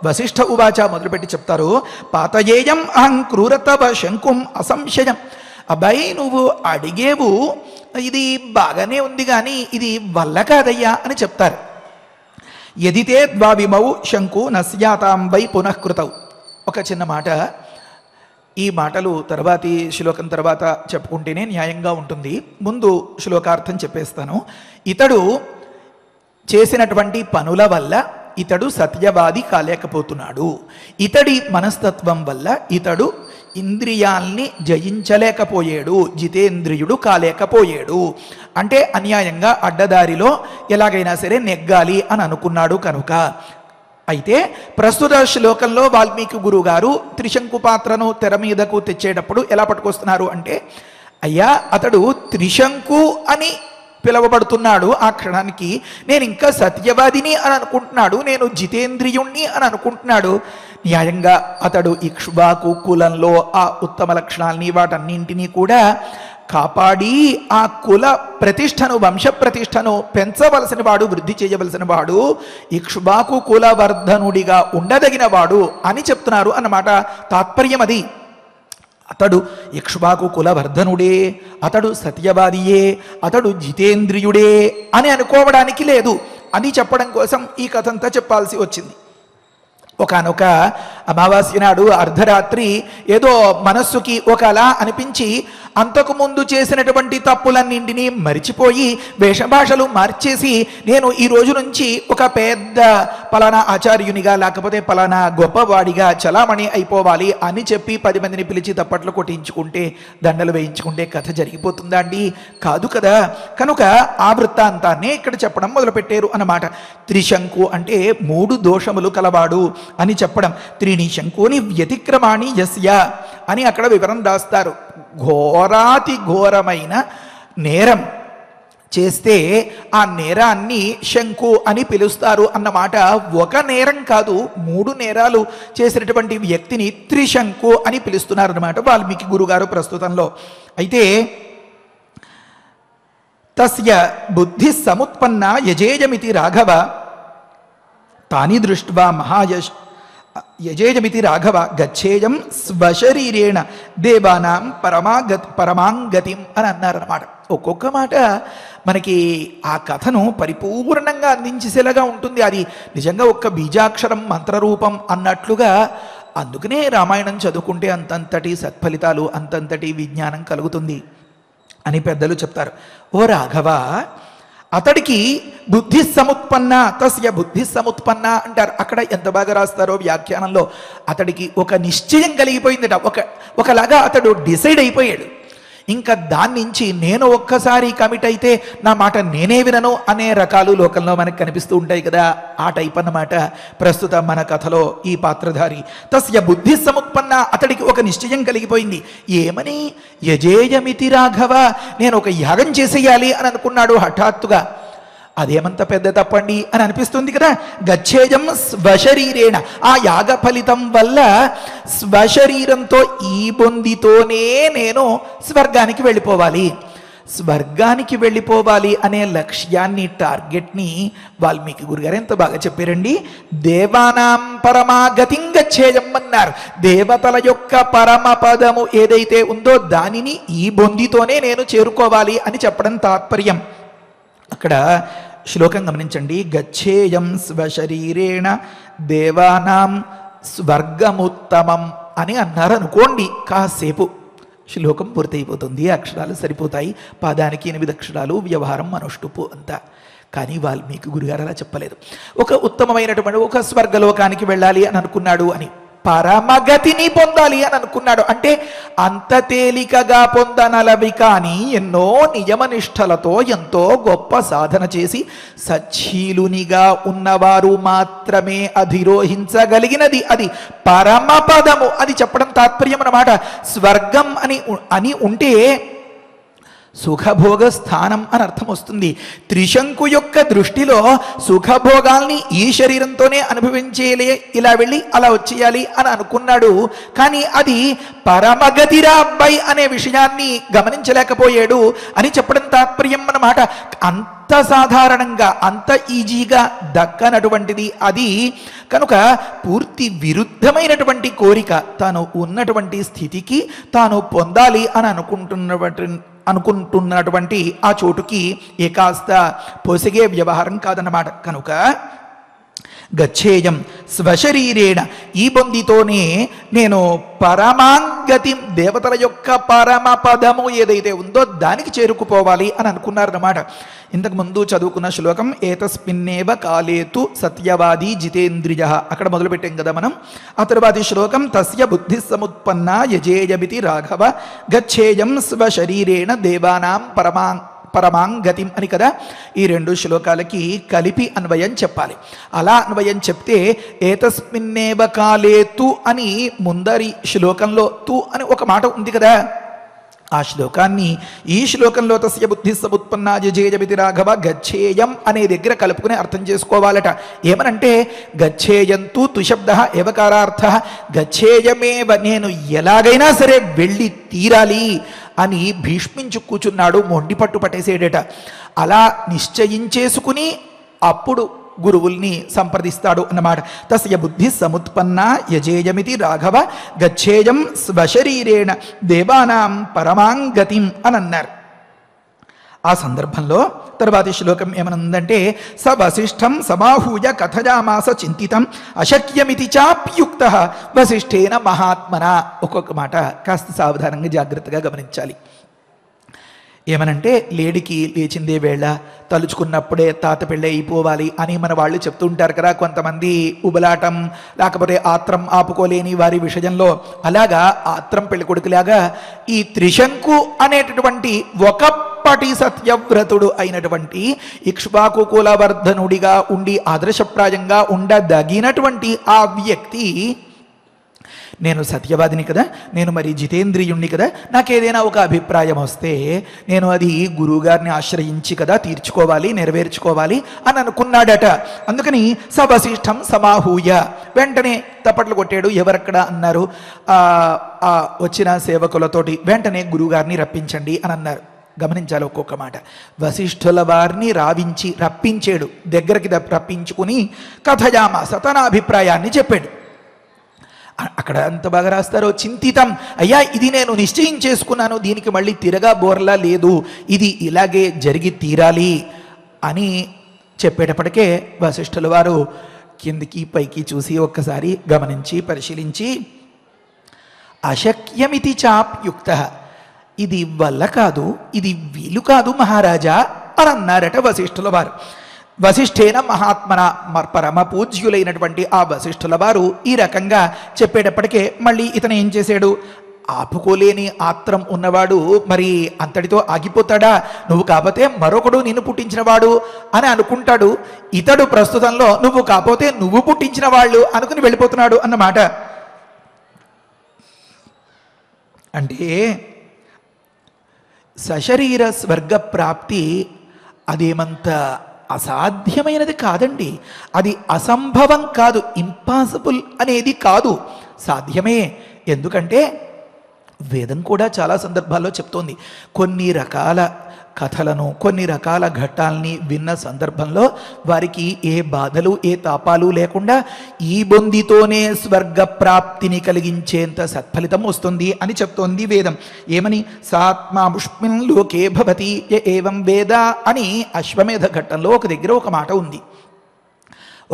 వశిష్ఠ ఉవాచ మొదలుపెట్టి చెప్తారు, పాతయేయం అహం క్రూరతవ శంకుం అసంశయం. అబ్బాయి నువ్వు అడిగేవు, ఇది బాగానే ఉంది కానీ ఇది వల్ల కాదయ్యా అని చెప్తారు. యదితే ద్వావిమౌ శంకు నస్యాతాం వై పునఃకృతౌ. ఒక చిన్న మాట, ఈ మాటలు తర్వాతి శ్లోకం తర్వాత చెప్పుకుంటేనే న్యాయంగా ఉంటుంది. ముందు శ్లోకార్థం చెప్పేస్తాను. ఇతడు చేసినటువంటి పనుల వల్ల ఇతడు సత్యవాది కాలేకపోతున్నాడు. ఇతడి మనస్తత్వం వల్ల ఇతడు ఇంద్రియాల్ని జయించలేకపోయాడు, జితేంద్రియుడు కాలేకపోయాడు. అంటే అన్యాయంగా అడ్డదారిలో ఎలాగైనా సరే నెగ్గాలి అని అనుకున్నాడు కనుక. అయితే ప్రస్తుత శ్లోకంలో వాల్మీకి గురువు గారు త్రిశంకు పాత్రను తెర మీదకు తెచ్చేటప్పుడు ఎలా పట్టుకొస్తున్నారు అంటే, అయ్యా అతడు త్రిశంకు అని పిలవబడుతున్నాడు ఆ క్షణానికి, నేను ఇంకా సత్యవాదిని అని అనుకుంటున్నాడు, నేను జితేంద్రియుణ్ణి అని అనుకుంటున్నాడు. న్యాయంగా అతడు ఇక్ష్వాకు కులంలో ఆ ఉత్తమ లక్షణాలని వాటన్నింటినీ కూడా కాపాడి ఆ కుల ప్రతిష్టను, వంశ ప్రతిష్టను పెంచవలసిన వాడు, వృద్ధి చేయవలసిన వాడు, ఇక్ష్వాకు కులవర్ధనుడిగా ఉండదగిన వాడు అని చెప్తున్నారు అన్నమాట. తాత్పర్యం అది. అతడు ఇక్ష్వాకు కులవర్ధనుడే, అతడు సత్యవాదియే, అతడు జితేంద్రియుడే అని అనుకోవడానికి లేదు అని చెప్పడం కోసం ఈ కథంతా చెప్పాల్సి వచ్చింది. ఒకనొక అమావాస్య నాడు అర్ధరాత్రి ఏదో మనస్సుకి ఒకలా అనిపించి అంతకుముందు చేసినటువంటి తప్పులన్నింటినీ మరిచిపోయి వేషభాషలు మార్చేసి నేను ఈ రోజు నుంచి ఒక పెద్ద పలానా ఆచార్యునిగా లేకపోతే పలానా గొప్పవాడిగా చలామణి అయిపోవాలి అని చెప్పి 10 మందిని పిలిచి తప్పట్లు కొట్టించుకుంటే దండలు వేయించుకుంటే కథ జరిగిపోతుందా అండి? కాదు కదా. కనుక ఆ వృత్తాంతాన్నే ఇక్కడ చెప్పడం మొదలుపెట్టారు అన్నమాట. త్రిశంకు అంటే 3 దోషములు కలవాడు అని చెప్పడం. త్రీణి శంకుని వ్యతిక్రమాణి యస్య అని అక్కడ వివరం రాస్తారు. ఘోరాతి ఘోరమైన నేరం చేస్తే ఆ నేరాన్ని శంకు అని పిలుస్తారు అన్నమాట. ఒక నేరం కాదు, 3 నేరాలు చేసినటువంటి వ్యక్తిని త్రిశంకు అని పిలుస్తున్నారు అన్నమాట వాల్మీకి గురుగారు ప్రస్తుతంలో. అయితే తస్య బుద్ధి సముత్పన్న యజేయమితి రాఘవ తాని దృష్ట్వా యజేయమితి రాఘవ గచ్చేయం స్వశరీరేణ దేవానాం పరమాంగతిం అని అన్నారన్నమాట. ఒక్కొక్క మాట మనకి ఆ కథను పరిపూర్ణంగా అందించేసేలాగా ఉంటుంది. అది నిజంగా ఒక్క బీజాక్షరం మంత్రరూపం అన్నట్లుగా. అందుకనే రామాయణం చదువుకుంటే అంతంతటి సత్ఫలితాలు, అంతంతటి విజ్ఞానం కలుగుతుంది అని పెద్దలు చెప్తారు. ఓ రాఘవ, అతడికి బుద్ధి సముత్పన్న, తస్య బుద్ధి సముత్పన్న అంటారు. అక్కడ ఎంత బాగా రాస్తారో వ్యాఖ్యానంలో. అతడికి ఒక నిశ్చయం కలిగిపోయిందట. ఒకలాగా అతడు డిసైడ్ అయిపోయాడు. ఇంకా దాని నుంచి నేను ఒక్కసారి కమిట్ అయితే నా మాట నేనే వినను అనే రకాలు లోకంలో మనకు కనిపిస్తూ ఉంటాయి కదా. ఆ టైప్ అన్నమాట ప్రస్తుతం మన కథలో ఈ పాత్రధారి. తస్య బుద్ధి సముత్పన్న, అతడికి ఒక నిశ్చయం కలిగిపోయింది. ఏమని? యజేయమితి రాఘవ, నేను ఒక యాగం చేసేయాలి అని అనుకున్నాడు హఠాత్తుగా. అదేమంత పెద్ద తప్పండి అని అనిపిస్తుంది కదా. గచ్చేయం స్వశరీరేణ, ఆ యాగ ఫలితం వల్ల స్వశరీరంతో ఈ బొందితోనే నేను స్వర్గానికి వెళ్ళిపోవాలి. స్వర్గానికి వెళ్ళిపోవాలి అనే లక్ష్యాన్ని, టార్గెట్ని వాల్మీకి గురుగారు ఎంత బాగా చెప్పారండి. దేవానాం పరమాగతిం గచ్చేయం అన్నారు. దేవతల యొక్క పరమ పదము ఏదైతే ఉందో దానిని ఈ బొందితోనే నేను చేరుకోవాలి అని చెప్పడం తాత్పర్యం. అక్కడ శ్లోకం గమనించండి. గచ్చేయం స్వశరీరేణ దేవానాం స్వర్గముత్తమం అని అన్నారు అనుకోండి. కాసేపు శ్లోకం పూర్తయిపోతుంది, అక్షరాలు సరిపోతాయి. పాదానికి 8 అక్షరాలు, వ్యవహారం అనుష్టుపు అంతా. కానీ వాల్మీకి గురుగారు అలా చెప్పలేదు. ఒక ఉత్తమమైనటువంటి ఒక స్వర్గలోకానికి వెళ్ళాలి అని అనుకున్నాడు అని, పరమగతిని పొందాలి అని అనుకున్నాడు అంటే అంత తేలికగా పొందనలవి కానీ ఎన్నో నియమనిష్టలతో ఎంతో గొప్ప సాధన చేసి సచ్చీలునిగా ఉన్నవారు మాత్రమే అధిరోహించగలిగినది అది పరమపదము. అది చెప్పడం తాత్పర్యం అన్నమాట. స్వర్గం అని ఉంటే సుఖభోగ స్థానం అని అర్థం వస్తుంది. త్రిశంకు యొక్క దృష్టిలో సుఖభోగాల్ని ఈ శరీరంతోనే అనుభవించేలే, ఇలా వెళ్ళి అలా వచ్చేయాలి అని అనుకున్నాడు. కానీ అది పరమగతిరా అబ్బాయి అనే విషయాన్ని గమనించలేకపోయాడు అని చెప్పడం తాత్పర్యం అన్నమాట. అంత సాధారణంగా, అంత ఈజీగా దక్కనటువంటిది అది. కనుక పూర్తి విరుద్ధమైనటువంటి కోరిక, తాను ఉన్నటువంటి స్థితికి తాను పొందాలి అని అనుకుంటున్నటువంటి ఆ చోటుకి ఏకాస్త పొసిగే వ్యవహారం కాదన్నమాట. కనుక గచ్చేయం స్వశరీరేణ, ఈ బొందితోనే నేను పరమాంగతి, దేవతల యొక్క పరమ పదము ఏదైతే ఉందో దానికి చేరుకుపోవాలి అని అనుకున్నారన్నమాట. ఇంతకు ముందు చదువుకున్న శ్లోకం ఏతస్మిన్నేవ కాలేతు సత్యవాది జితేంద్రియ, అక్కడ మొదలుపెట్టాం కదా మనం. ఆ తరువాతి శ్లోకం తస్య బుద్ధి సముత్పన్న యజేయమితి రాఘవ గచ్చేయం స్వశరీరేణ దేవానాం పరమాంగతిం అని కదా. ఈ 2 శ్లోకాలకి కలిపి అన్వయం చెప్పాలి. అలా అన్వయం చెప్తే ఏతస్మిన్నేవ కాలేతు అని ముందరి శ్లోకంలో తు అని ఒక మాట ఉంది కదా. ఆ శ్లోకాన్ని ఈ శ్లోకంలో తస్య బుద్ధి సముత్పన్న యజేయమితి రాఘవ గచ్చేయం అనే దగ్గర కలుపుకుని అర్థం చేసుకోవాలట. ఏమనంటే గచ్చేయంతు తుశబ్ద ఏవకారార్థ, గచ్చేయమేవ, నేను ఎలాగైనా సరే వెళ్ళి తీరాలి అని భీష్మించు కూర్చున్నాడు, మొండి పట్టు పట్టేసేడట. అలా నిశ్చయించేసుకుని అప్పుడు గురువుల్ని సంప్రదిస్తాడు అన్నమాట. తస్య బుద్ధి సముత్పన్న యజేయమితి రాఘవ గచ్చేయం స్వశరీరేణ దేవానాం పరమాంగతిం అని అన్నారు. ఆ సందర్భంలో తరువాతి శ్లోకం ఏమనుందంటే స వసిష్ఠం సమాహూయ కథయామాస చింతితం అశక్యమితి చాప్యుక్త వసిష్ఠేన మహాత్మన. ఒక్కొక్క మాట కాస్త సావధానంగా జాగ్రత్తగా గమనించాలి. ఏమనంటే లేడికి లేచిందే వేళ, తలుచుకున్నప్పుడే తాత పెళ్ళి అయిపోవాలి అని మన వాళ్ళు చెప్తూ ఉంటారు కదా. కొంతమంది ఉబలాటం లేకపోతే ఆత్రం ఆపుకోలేని వారి విషయంలో, అలాగా ఆత్రం పెళ్లి కొడుకులాగా ఈ త్రిశంకు అనేటటువంటి ఒకప్పటి సత్యవ్రతుడు అయినటువంటి ఇక్ష్వాకు కులవర్ధనుడిగా ఉండి ఆదర్శప్రాయంగా ఉండదగినటువంటి ఆ వ్యక్తి, నేను సత్యవాదిని కదా, నేను మరి జితేంద్రియుణ్ణి కదా, నాకేదైనా ఒక అభిప్రాయం వస్తే నేను అది గురువుగారిని ఆశ్రయించి కదా తీర్చుకోవాలి, నెరవేర్చుకోవాలి అని అనుకున్నాడట. అందుకని సవశిష్టం సమాహూయ వెంటనే తప్పట్లు కొట్టాడు. ఎవరక్కడ అన్నారు, వచ్చిన సేవకులతోటి వెంటనే గురువుగారిని రప్పించండి అని అన్నారు. గమనించాలి ఒక్కొక్క మాట. వశిష్ఠుల వారిని రప్పించాడు, దగ్గరికి రప్పించుకుని కథయామాస తన అభిప్రాయాన్ని చెప్పాడు. అక్కడ ఎంత బాగా రాస్తారో, చింతితం, అయ్యా ఇది నేను నిశ్చయం చేసుకున్నాను, దీనికి మళ్ళీ తిరగా బోర్లా లేదు, ఇది ఇలాగే జరిగి తీరాలి అని చెప్పేటప్పటికే వశిష్ఠుల వారు కిందికి పైకి చూసి ఒక్కసారి గమనించి పరిశీలించి, అశక్యమితి చాప్యుక్త, ఇది వల్ల కాదు, ఇది వీలు కాదు మహారాజా అని అన్నారట వశిష్ఠుల వారు. వశిష్ఠేన మహాత్మన, పరమ పూజ్యులైనటువంటి ఆ వశిష్ఠుల వారు ఈ రకంగా చెప్పేటప్పటికే మళ్ళీ ఇతను ఏం చేశాడు, ఆపుకోలేని ఆత్రం ఉన్నవాడు మరి అంతటితో ఆగిపోతాడా, నువ్వు కాకపోతే మరొకడు నిన్ను పుట్టించినవాడు అని అనుకుంటాడు. ఇతడు ప్రస్తుతంలో నువ్వు కాకపోతే నువ్వు పుట్టించిన వాళ్ళు అనుకుని వెళ్ళిపోతున్నాడు అన్నమాట. అంటే సశరీర స్వర్గ ప్రాప్తి అదేమంత అసాధ్యమైనది కాదండి, అది అసంభవం కాదు, ఇంపాసిబుల్ అనేది కాదు, సాధ్యమే. ఎందుకంటే వేదం కూడా చాలా సందర్భాల్లో చెప్తోంది. కొన్ని రకాల కథలను, కొన్ని రకాల ఘట్టాలని విన్న సందర్భంలో వారికి ఏ బాధలు ఏ తాపాలు లేకుండా ఈ బొందితోనే స్వర్గ ప్రాప్తిని కలిగించేంత సత్ఫలితం వస్తుంది అని చెప్తోంది వేదం. ఏమని, సాత్మాముష్మిన్ లోకే భవతి ఏవం వేద అని అశ్వమేధ ఘట్టంలో ఒక దగ్గర ఒక మాట ఉంది.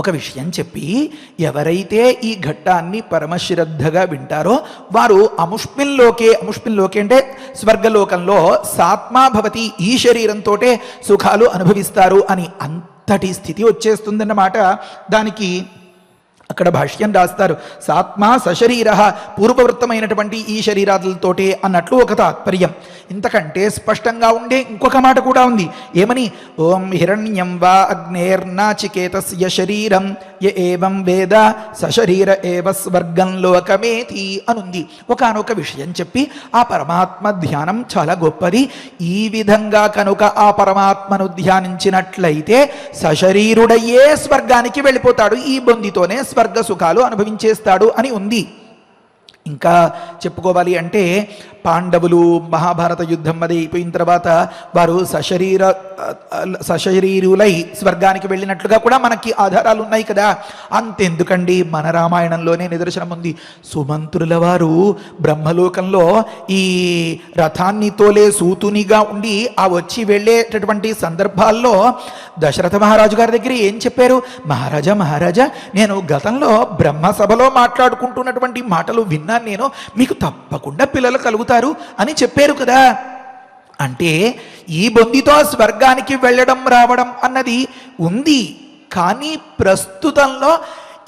ఒక విషయం చెప్పి ఎవరైతే ఈ ఘట్టాన్ని పరమశ్రద్ధగా వింటారో వారు అముష్మిన్లోకే అంటే స్వర్గలోకంలో సాత్మా భవతి, ఈ శరీరంతో సుఖాలు అనుభవిస్తారు అని అంతటి స్థితి వచ్చేస్తుందన్నమాట. దానికి అక్కడ భాష్యం రాస్తారు, సాత్మా సశరీర, పూర్వవృత్తమైనటువంటి ఈ శరీరాలతోటే అన్నట్లు ఒక తాత్పర్యం. ఇంతకంటే స్పష్టంగా ఉండే ఇంకొక మాట కూడా ఉంది. ఏమని, ఓం హిరణ్యం వా అగ్నేర్నాచికేతస్య శరీరం య ఏవం వేద సశరీర ఏవ స్వర్గం లోకమేతి అనుంది. ఒకానొక విషయం చెప్పి ఆ పరమాత్మ ధ్యానం చాలా గొప్పది, ఈ విధంగా కనుక ఆ పరమాత్మను ధ్యానించినట్లయితే సశరీరుడయ్యే స్వర్గానికి వెళ్ళిపోతాడు, ఈ బొందితోనే స్వర్గ సుఖాలు అనుభవించేస్తాడు అని ఉంది. ఇంకా చెప్పుకోవాలి అంటే పాండవులు మహాభారత యుద్ధం అది అయిపోయిన తర్వాత వారు సశరీరులై స్వర్గానికి వెళ్ళినట్లుగా కూడా మనకి ఆధారాలు ఉన్నాయి కదా. అంతెందుకండి, మన రామాయణంలోనే నిదర్శనం ఉంది. సుమంత్రుల వారు బ్రహ్మలోకంలో ఈ రథాన్ని తోలే సూతునిగా ఉండి ఆ వచ్చి వెళ్ళేటటువంటి సందర్భాల్లో దశరథ మహారాజు గారి దగ్గర ఏం చెప్పారు, మహారాజా నేను గతంలో బ్రహ్మసభలో మాట్లాడుకుంటున్నటువంటి మాటలు విన్నాను, నేను మీకు తప్పకుండా పిల్లలు కలుగుతారు అని చెప్పారు కదా. అంటే ఈ బొందితో స్వర్గానికి వెళ్ళడం రావడం అన్నది ఉంది. కానీ ప్రస్తుతంలో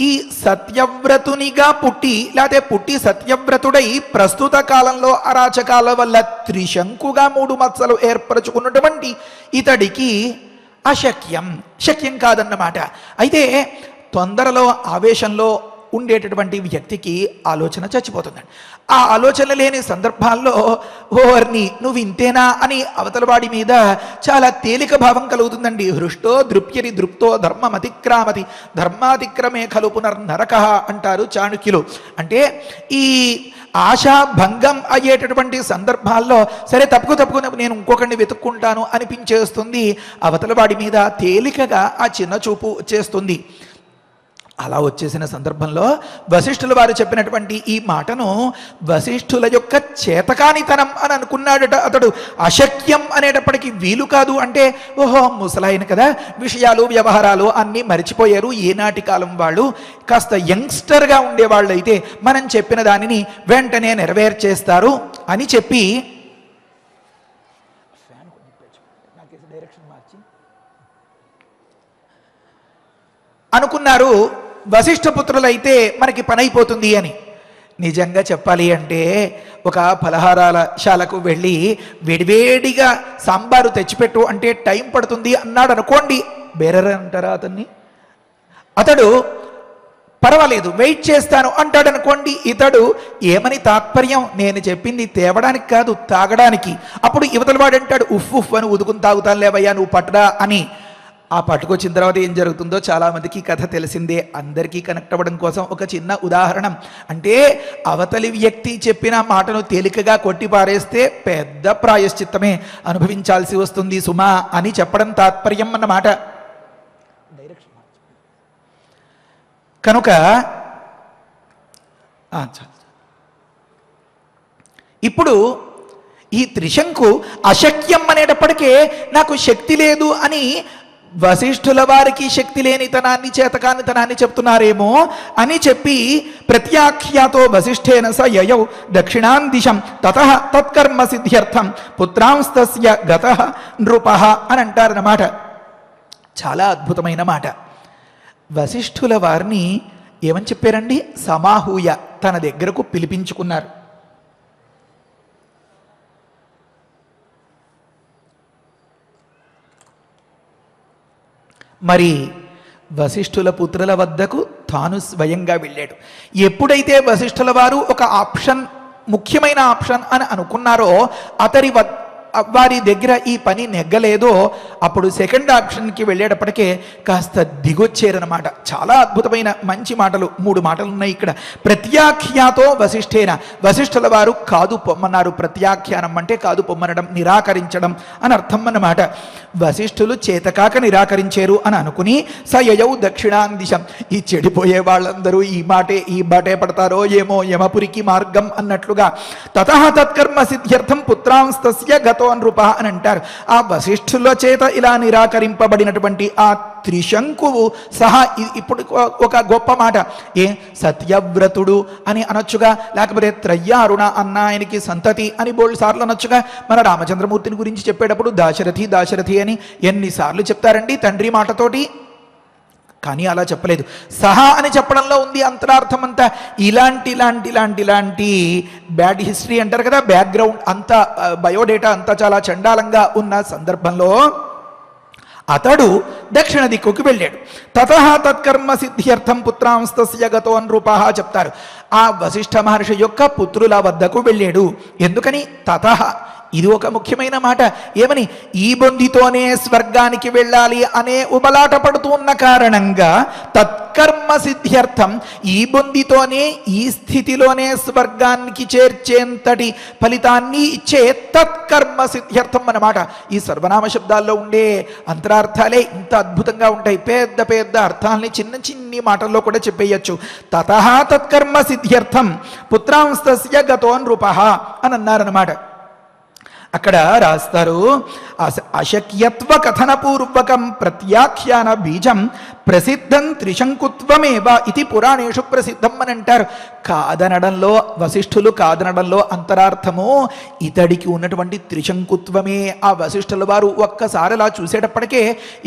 ఈ సత్యవ్రతునిగా పుట్టి సత్యవ్రతుడై ప్రస్తుత కాలంలో అరాచకాల వల్ల త్రిశంకుగా 3 మత్సలు ఏర్పరచుకున్నటువంటి ఇతడికి శక్యం కాదన్నమాట. అయితే తొందరలో ఆవేశంలో ఉండేటటువంటి వ్యక్తికి ఆలోచన చచ్చిపోతుందండి. ఆ ఆలోచన లేని సందర్భాల్లో ఓర్ని నువ్వు ఇంతేనా అని అవతలవాడి మీద చాలా తేలిక భావం కలుగుతుందండి. హృష్టో దృప్యరి దృప్తో ధర్మమతిక్రామతి ధర్మాతిక్రమే ఖలు పునర్నరక అంటారు చాణుక్యులు. అంటే ఈ ఆశాభంగం అయ్యేటటువంటి సందర్భాల్లో సరే తప్పుకు నేను ఇంకొకరిని వెతుక్కుంటాను అనిపించేస్తుంది. అవతలవాడి మీద తేలికగా ఆ చిన్న చూపు వచ్చేస్తుంది. అలా వచ్చేసిన సందర్భంలో వశిష్ఠుల వారు చెప్పినటువంటి ఈ మాటను వశిష్ఠుల యొక్క చేతకానితనం అని అనుకున్నాడట అతడు. అశక్యం అనేటప్పటికీ వీలు కాదు అంటే ఓహో ముసలాయన కదా, విషయాలు వ్యవహారాలు అన్నీ మరిచిపోయారు. ఏనాటి కాలం వాళ్ళు కాస్త యంగ్స్టర్గా ఉండేవాళ్ళు అయితే మనం చెప్పిన దానిని వెంటనే నెరవేర్చేస్తారు అని చెప్పి అనుకున్నారు వశిష్ఠపుత్రులైతే మనకి పని అయిపోతుంది అని. నిజంగా చెప్పాలి అంటే ఒక ఫలహారాల శాలకు వెళ్ళి వేడివేడిగా సాంబారు తెచ్చిపెట్టు అంటే టైం పడుతుంది అన్నాడు అనుకోండి, బేరర్ అంటారా అతన్ని? అతడు పర్వాలేదు వెయిట్ చేస్తాను అంటాడు అనుకోండి. ఇతడు ఏమని తాత్పర్యం, నేను చెప్పింది తేవడానికి కాదు తాగడానికి. అప్పుడు యువతల వాడు అంటాడు ఉఫ్ ఉఫ్ అని ఉదుకుని తాగుతాను లేవయ్యా నువ్వు పట్టరా అని. ఆ పట్టుకొచ్చిన తర్వాత ఏం జరుగుతుందో చాలామందికి కథ తెలిసిందే. అందరికీ కనెక్ట్ అవ్వడం కోసం ఒక చిన్న ఉదాహరణ. అంటే అవతలి వ్యక్తి చెప్పిన మాటను తేలికగా కొట్టి పారేస్తే పెద్ద ప్రాయశ్చిత్తమే అనుభవించాల్సి వస్తుంది సుమా అని చెప్పడం తాత్పర్యం అన్నమాట. కనుక ఇప్పుడు ఈ త్రిశంకు అశక్యం అనేటప్పటికే నాకు శక్తి లేదు అని వశిష్ఠుల వారికి శక్తి లేనితనాన్ని చేతకానితనాన్ని చెప్తున్నారేమో అని చెప్పి ప్రత్యాఖ్యాతో వశిష్ఠేన స యయౌ దక్షిణాం దిశం తతః తత్కర్మ సిద్ధ్యర్థం పుత్రాంస్తస్య గతః నృపః అని అంటారన్నమాట. చాలా అద్భుతమైన మాట. వశిష్ఠుల వారిని ఏమని చెప్పారండి? సమాహూయ తన దగ్గరకు పిలిపించుకున్నారు. మరి వశిష్ఠుల పుత్రుల వద్దకు తాను స్వయంగా వెళ్ళాడు. ఎప్పుడైతే వశిష్ఠుల వారు ఒక ఆప్షన్, ముఖ్యమైన ఆప్షన్ అని అనుకున్నారో, వారి దగ్గర ఈ పని నెగ్గలేదో, అప్పుడు సెకండ్ ఆప్షన్కి వెళ్ళేటప్పటికే కాస్త దిగొచ్చారనమాట. చాలా అద్భుతమైన మంచి మాటలు, 3 మాటలు ఉన్నాయి ఇక్కడ. ప్రత్యాఖ్యాతో వశిష్ఠేన, వశిష్ఠుల వారు కాదు పొమ్మన్నారు. ప్రత్యాఖ్యానం అంటే కాదు పొమ్మనడం, నిరాకరించడం అని అర్థం అన్నమాట. వశిష్ఠులు చేతకాక నిరాకరించారు అని అనుకుని సయయౌ దక్షిణాం దిశం, ఈ చెడిపోయే వాళ్ళందరూ ఈ బాటే పడతారో ఏమో, యమపురికి మార్గం అన్నట్లుగా. తతః తత్కర్మ సిద్ధ్యర్థం పుత్రాంస్తస్య గతో నృప అని అంటారు. ఆ వశిష్ఠుల చేత ఇలా నిరాకరింపబడినటువంటి ఆ త్రిశంకువు సహా ఇప్పుడు ఒక గొప్ప మాట. సత్యవ్రతుడు అని అనొచ్చుగా, లేకపోతే త్రయ్యారుణ అన్న ఆయనకి సంతతి అని బోల్డ్ సార్లు అనొచ్చుగా. మన రామచంద్రమూర్తిని గురించి చెప్పేటప్పుడు దాశరథి అని ఎన్నిసార్లు చెప్తారండి తండ్రి మాటతోటి. కానీ అలా చెప్పలేదు. సహా అని చెప్పడంలో ఉంది అంతరార్థం అంతా. ఇలాంటి బ్యాడ్ హిస్టరీ అంటారు కదా, బ్యాక్గ్రౌండ్ అంతా, బయోడేటా అంతా చాలా చండాలంగా ఉన్న సందర్భంలో అతడు దక్షిణ దిక్కుకి వెళ్ళాడు. తతః తత్కర్మ సిద్ధ్యర్థం పుత్రాంస్తస్య గతో నృపః చెప్తారు. ఆ వశిష్ఠ మహర్షి యొక్క పుత్రుల వద్దకు వెళ్ళాడు. ఎందుకని? తతః, ఇది ఒక ముఖ్యమైన మాట. ఏమని? ఈ బొందితోనే స్వర్గానికి వెళ్ళాలి అనే ఉబలాట పడుతూ ఉన్న కారణంగా తత్కర్మ సిద్ధ్యర్థం, ఈ బొందితోనే ఈ స్థితిలోనే స్వర్గానికి చేర్చేంతటి ఫలితాన్ని ఇచ్చే తత్కర్మ సిద్ధ్యర్థం అన్నమాట. ఈ సర్వనామ శబ్దాల్లో ఉండే అంతరార్థాలే ఇంత అద్భుతంగా ఉంటాయి. పెద్ద పెద్ద అర్థాలని చిన్ని మాటల్లో కూడా చెప్పేయచ్చు. తతః తత్కర్మ సిద్ధ్యర్థం పుత్రాంస్తస్య గతో నృపః అని అన్నారన్నమాట. అక్కడ రాస్తారు, అశక్యత్వ కథనపూర్వకం ప్రత్యాఖ్యాన బీజం ప్రసిద్ధం త్రిశంకుత్వమేవ ఇది పురాణేషు ప్రసిద్ధం అని అంటారు. కాదనడంలో, వశిష్ఠులు కాదనడంలో అంతరార్థము ఇతడికి ఉన్నటువంటి త్రిశంకుత్వమే. ఆ వశిష్ఠుల వారు ఒక్కసారి అలా చూసేటప్పటికే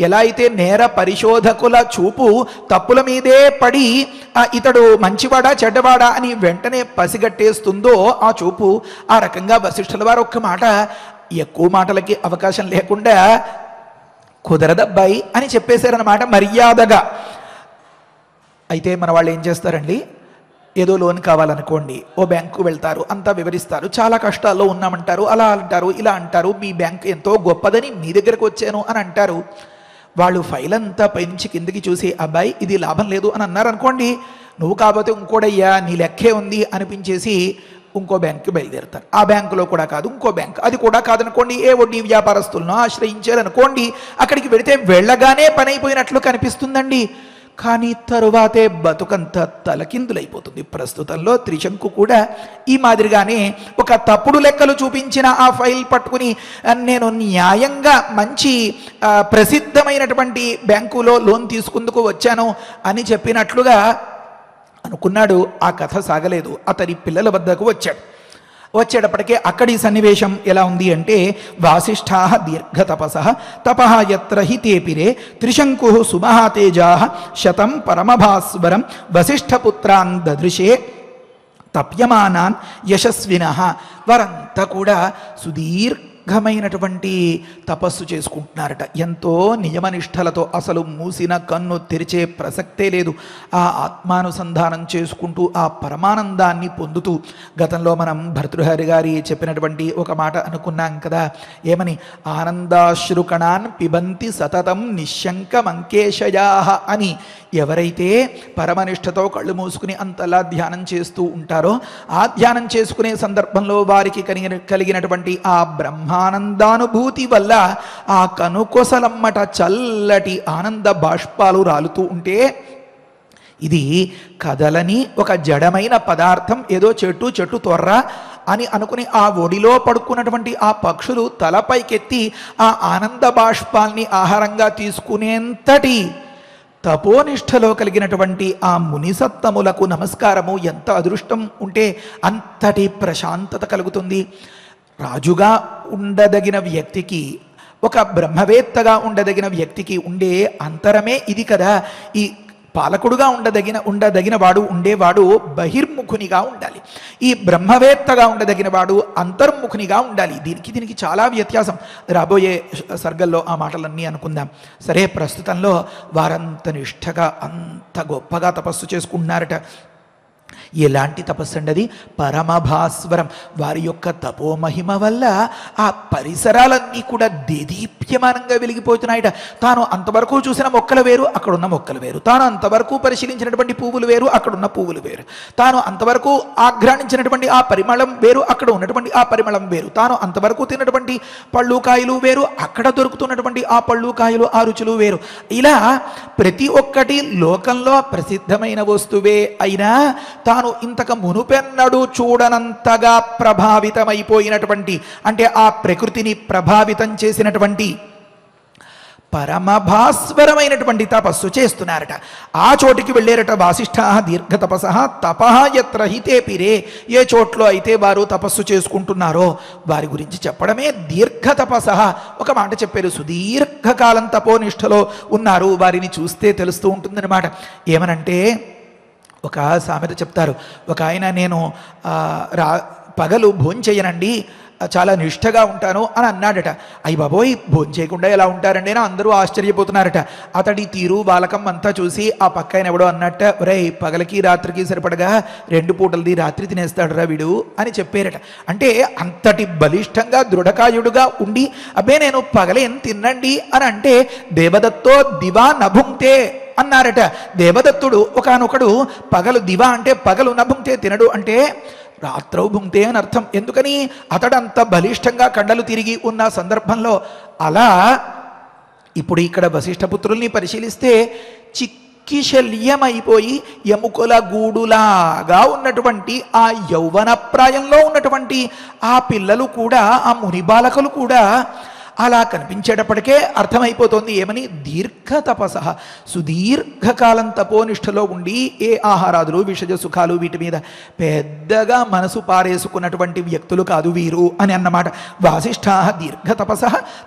ఎలా అయితే నేర పరిశోధకుల చూపు తప్పుల మీదే పడి ఇతడు మంచివాడా చెడ్డవాడా అని వెంటనే పసిగట్టేస్తుందో ఆ చూపు, ఆ రకంగా వశిష్ఠుల వారు ఒక్క మాట, ఎక్కువ మాటలకి అవకాశం లేకుండా కుదరదబ్బాయి అని చెప్పేశారన్నమాట మర్యాదగా. అయితే మన వాళ్ళు ఏం చేస్తారండి, ఏదో లోన్ కావాలనుకోండి, ఓ బ్యాంకు వెళ్తారు, అంతా వివరిస్తారు, చాలా కష్టాల్లో ఉన్నామంటారు, అలా అంటారు, ఇలా అంటారు, మీ బ్యాంకు ఎంతో గొప్పదని మీ దగ్గరకు వచ్చాను అని అంటారు. వాళ్ళు ఫైల్ అంతా పైనుంచి కిందకి చూసి, అబ్బాయి ఇది లాభం లేదు అని అన్నారు అనుకోండి, నువ్వు కాకపోతే ఇంకోడయ్యా నీ లెక్కే ఉంది అనిపించేసి ఇంకో బ్యాంకుకి బయలుదేరుతారు. ఆ బ్యాంకులో కూడా కాదు, ఇంకో బ్యాంక్, అది కూడా కాదనుకోండి, ఏ వడ్డీ వ్యాపారస్తులను ఆశ్రయించారనుకోండి, అక్కడికి వెళితే వెళ్ళగానే పని అయిపోయినట్లు కనిపిస్తుందండి. కానీ తరువాతే బతుకంత తలకిందులైపోతుంది. ప్రస్తుతంలో త్రిశంకు కూడా ఈ మాదిరిగానే ఒక తప్పుడు లెక్కలు చూపించిన ఆ ఫైల్ పట్టుకుని నేను న్యాయంగా మంచి ప్రసిద్ధమైనటువంటి బ్యాంకులో లోన్ తీసుకుందుకు వచ్చాను అని చెప్పినట్లుగా అనుకున్నాడు. ఆ కథ సాగలేదు. అతని పిల్లల వద్దకు వచ్చాడు. వచ్చేటప్పటికే అక్కడి సన్నివేశం ఎలా ఉంది అంటే వాసిష్ఠా దీర్ఘతపస తపః యత్ర హి తేపిరే త్రిశంకు సుమహాతేజా శతం పరమభాస్వరం వసిష్ఠపుత్రాన్ దదృశే తప్యమానాన్ యశస్వినః. వారంతా కూడా సుదీర్ఘమైనటువంటి తపస్సు చేసుకుంటున్నారట. ఎంతో నియమనిష్టలతో, అసలు మూసిన కన్ను తెరిచే ప్రసక్తే లేదు. ఆ ఆత్మానుసంధానం చేసుకుంటూ ఆ పరమానందాన్ని పొందుతూ, గతంలో మనం భర్తృహరి గారి చెప్పినటువంటి ఒక మాట అనుకున్నాం కదా, ఏమని? ఆనందాశ్రుకణాన్ పిబంతి సతతం నిశంకమంకేశయా అని. ఎవరైతే పరమనిష్టతో కళ్ళు మూసుకుని అంతలా ధ్యానం చేస్తూ ఉంటారో, ఆ ధ్యానం చేసుకునే సందర్భంలో వారికి కలిగినటువంటి ఆ బ్రహ్మానందానుభూతి వల్ల ఆ కనుకొసలమ్మట చల్లటి ఆనంద బాష్పాలు రాలుతూ ఉంటే, ఇది కదలని ఒక జడమైన పదార్థం, ఏదో చెట్టు తొర్ర అని అనుకుని ఆ ఒడిలో పడుకున్నటువంటి ఆ పక్షులు తలపైకెత్తి ఆ ఆనంద బాష్పాల్ని ఆహారంగా తీసుకునేంతటి తపోనిష్టలో కలిగినటువంటి ఆ మునిసత్తములకు నమస్కారము. ఎంత అదృష్టం ఉంటే అంతటి ప్రశాంతత కలుగుతుంది. రాజుగా ఉండదగిన వ్యక్తికి, ఒక బ్రహ్మవేత్తగా ఉండదగిన వ్యక్తికి ఉండే అంతరమే ఇది కదా. ఈ పాలకుడుగా ఉండదగిన వాడు ఉండేవాడు బహిర్ముఖునిగా ఉండాలి. ఈ బ్రహ్మవేత్తగా ఉండదగిన వాడు అంతర్ముఖునిగా ఉండాలి. దీనికి చాలా వ్యత్యాసం. రాబోయే సర్గల్లో ఆ మాటలన్నీ అనుకుందాం. సరే, ప్రస్తుతంలో వారంత నిష్ఠగా అంత గొప్పగా తపస్సు చేసుకుంటున్నారట. ఎలాంటి తపస్సు అండి అది? పరమభాస్వరం. వారి యొక్క తపోమహిమ వల్ల ఆ పరిసరాలన్నీ కూడా దేదీప్యమానంగా వెలిగిపోతున్నాయట. తాను అంతవరకు చూసిన మొక్కలు వేరు, అక్కడున్న మొక్కలు వేరు. తాను అంతవరకు పరిశీలించినటువంటి పువ్వులు వేరు, అక్కడున్న పువ్వులు వేరు. తాను అంతవరకు ఆఘ్రానించినటువంటి ఆ పరిమళం వేరు, అక్కడ ఉన్నటువంటి ఆ పరిమళం వేరు. తాను అంతవరకు తిన్నటువంటి పళ్ళు కాయలు వేరు, అక్కడ దొరుకుతున్నటువంటి ఆ పళ్ళు కాయలు ఆ రుచులు వేరు. ఇలా ప్రతి ఒక్కటి లోకంలో ప్రసిద్ధమైన వస్తువే అయినా తాను ఇంతకు మునుపెన్నడూ చూడనంతగా ప్రభావితమైపోయినటువంటి, అంటే ఆ ప్రకృతిని ప్రభావితం చేసినటువంటి పరమభాస్వరమైనటువంటి తపస్సు చేస్తున్నారట. ఆ చోటికి వెళ్ళారట వాసిష్ఠా దీర్ఘతపస తపః యత్ర హి తేపిరే. ఏ చోట్లో అయితే వారు తపస్సు చేసుకుంటున్నారో వారి గురించి చెప్పడమే దీర్ఘతపస. ఒక మాట చెప్పారు, సుదీర్ఘకాలం తపోనిష్టలో ఉన్నారు. వారిని చూస్తే తెలుస్తూ ఉంటుందన్నమాట. ఏమనంటే, ఒక సామెత చెప్తారు. ఒక ఆయన, నేను పగలు భోంచేయనండి, చాలా నిష్ఠగా ఉంటాను అని అన్నాడట. అయ్య బాబోయ్, భోంచేయకుండా ఎలా ఉంటారండి అని అందరూ ఆశ్చర్యపోతున్నారట. అతడి తీరు బాలకం అంతా చూసి ఆ పక్క ఆయన ఎవడో అన్నట్ట, ఒరేయ్, పగలకి రాత్రికి సరిపడగా 2 పూటలది రాత్రి తినేస్తాడు రా వీడు అని చెప్పారట. అంటే అంతటి బలిష్టంగా దృఢకాయుడుగా ఉండి, అబ్బే నేను పగలేం తిన్నండి అని అంటే, దేవదత్తో దివా నభుంక్తే అన్నారట. దేవదత్తుడు ఒకానొకడు పగలు దివా అంటే పగలు నభుంక్తే తినడు అంటే రాత్రౌ భుంక్తే అని అర్థం. ఎందుకని? అతడంత బలిష్టంగా కండలు తిరిగి ఉన్న సందర్భంలో. అలా ఇప్పుడు ఇక్కడ వశిష్ఠపుత్రుల్ని పరిశీలిస్తే చిక్కిశల్యమైపోయి ఎముకల గూడులాగా ఉన్నటువంటి ఆ యౌవన ప్రాయంలో ఉన్నటువంటి ఆ పిల్లలు కూడా, ఆ ముని బాలకులు కూడా అలా కనిపించేటప్పటికే అర్థమైపోతుంది ఏమని? దీర్ఘతపస. సుదీర్ఘకాలం తపోనిష్టలో ఉండి ఏ ఆహారాదులు, విషజ సుఖాలు వీటి మీద పెద్దగా మనసు పారేసుకున్నటువంటి వ్యక్తులు కాదు వీరు అని అన్నమాట. వాసిష్ఠా దీర్ఘతపస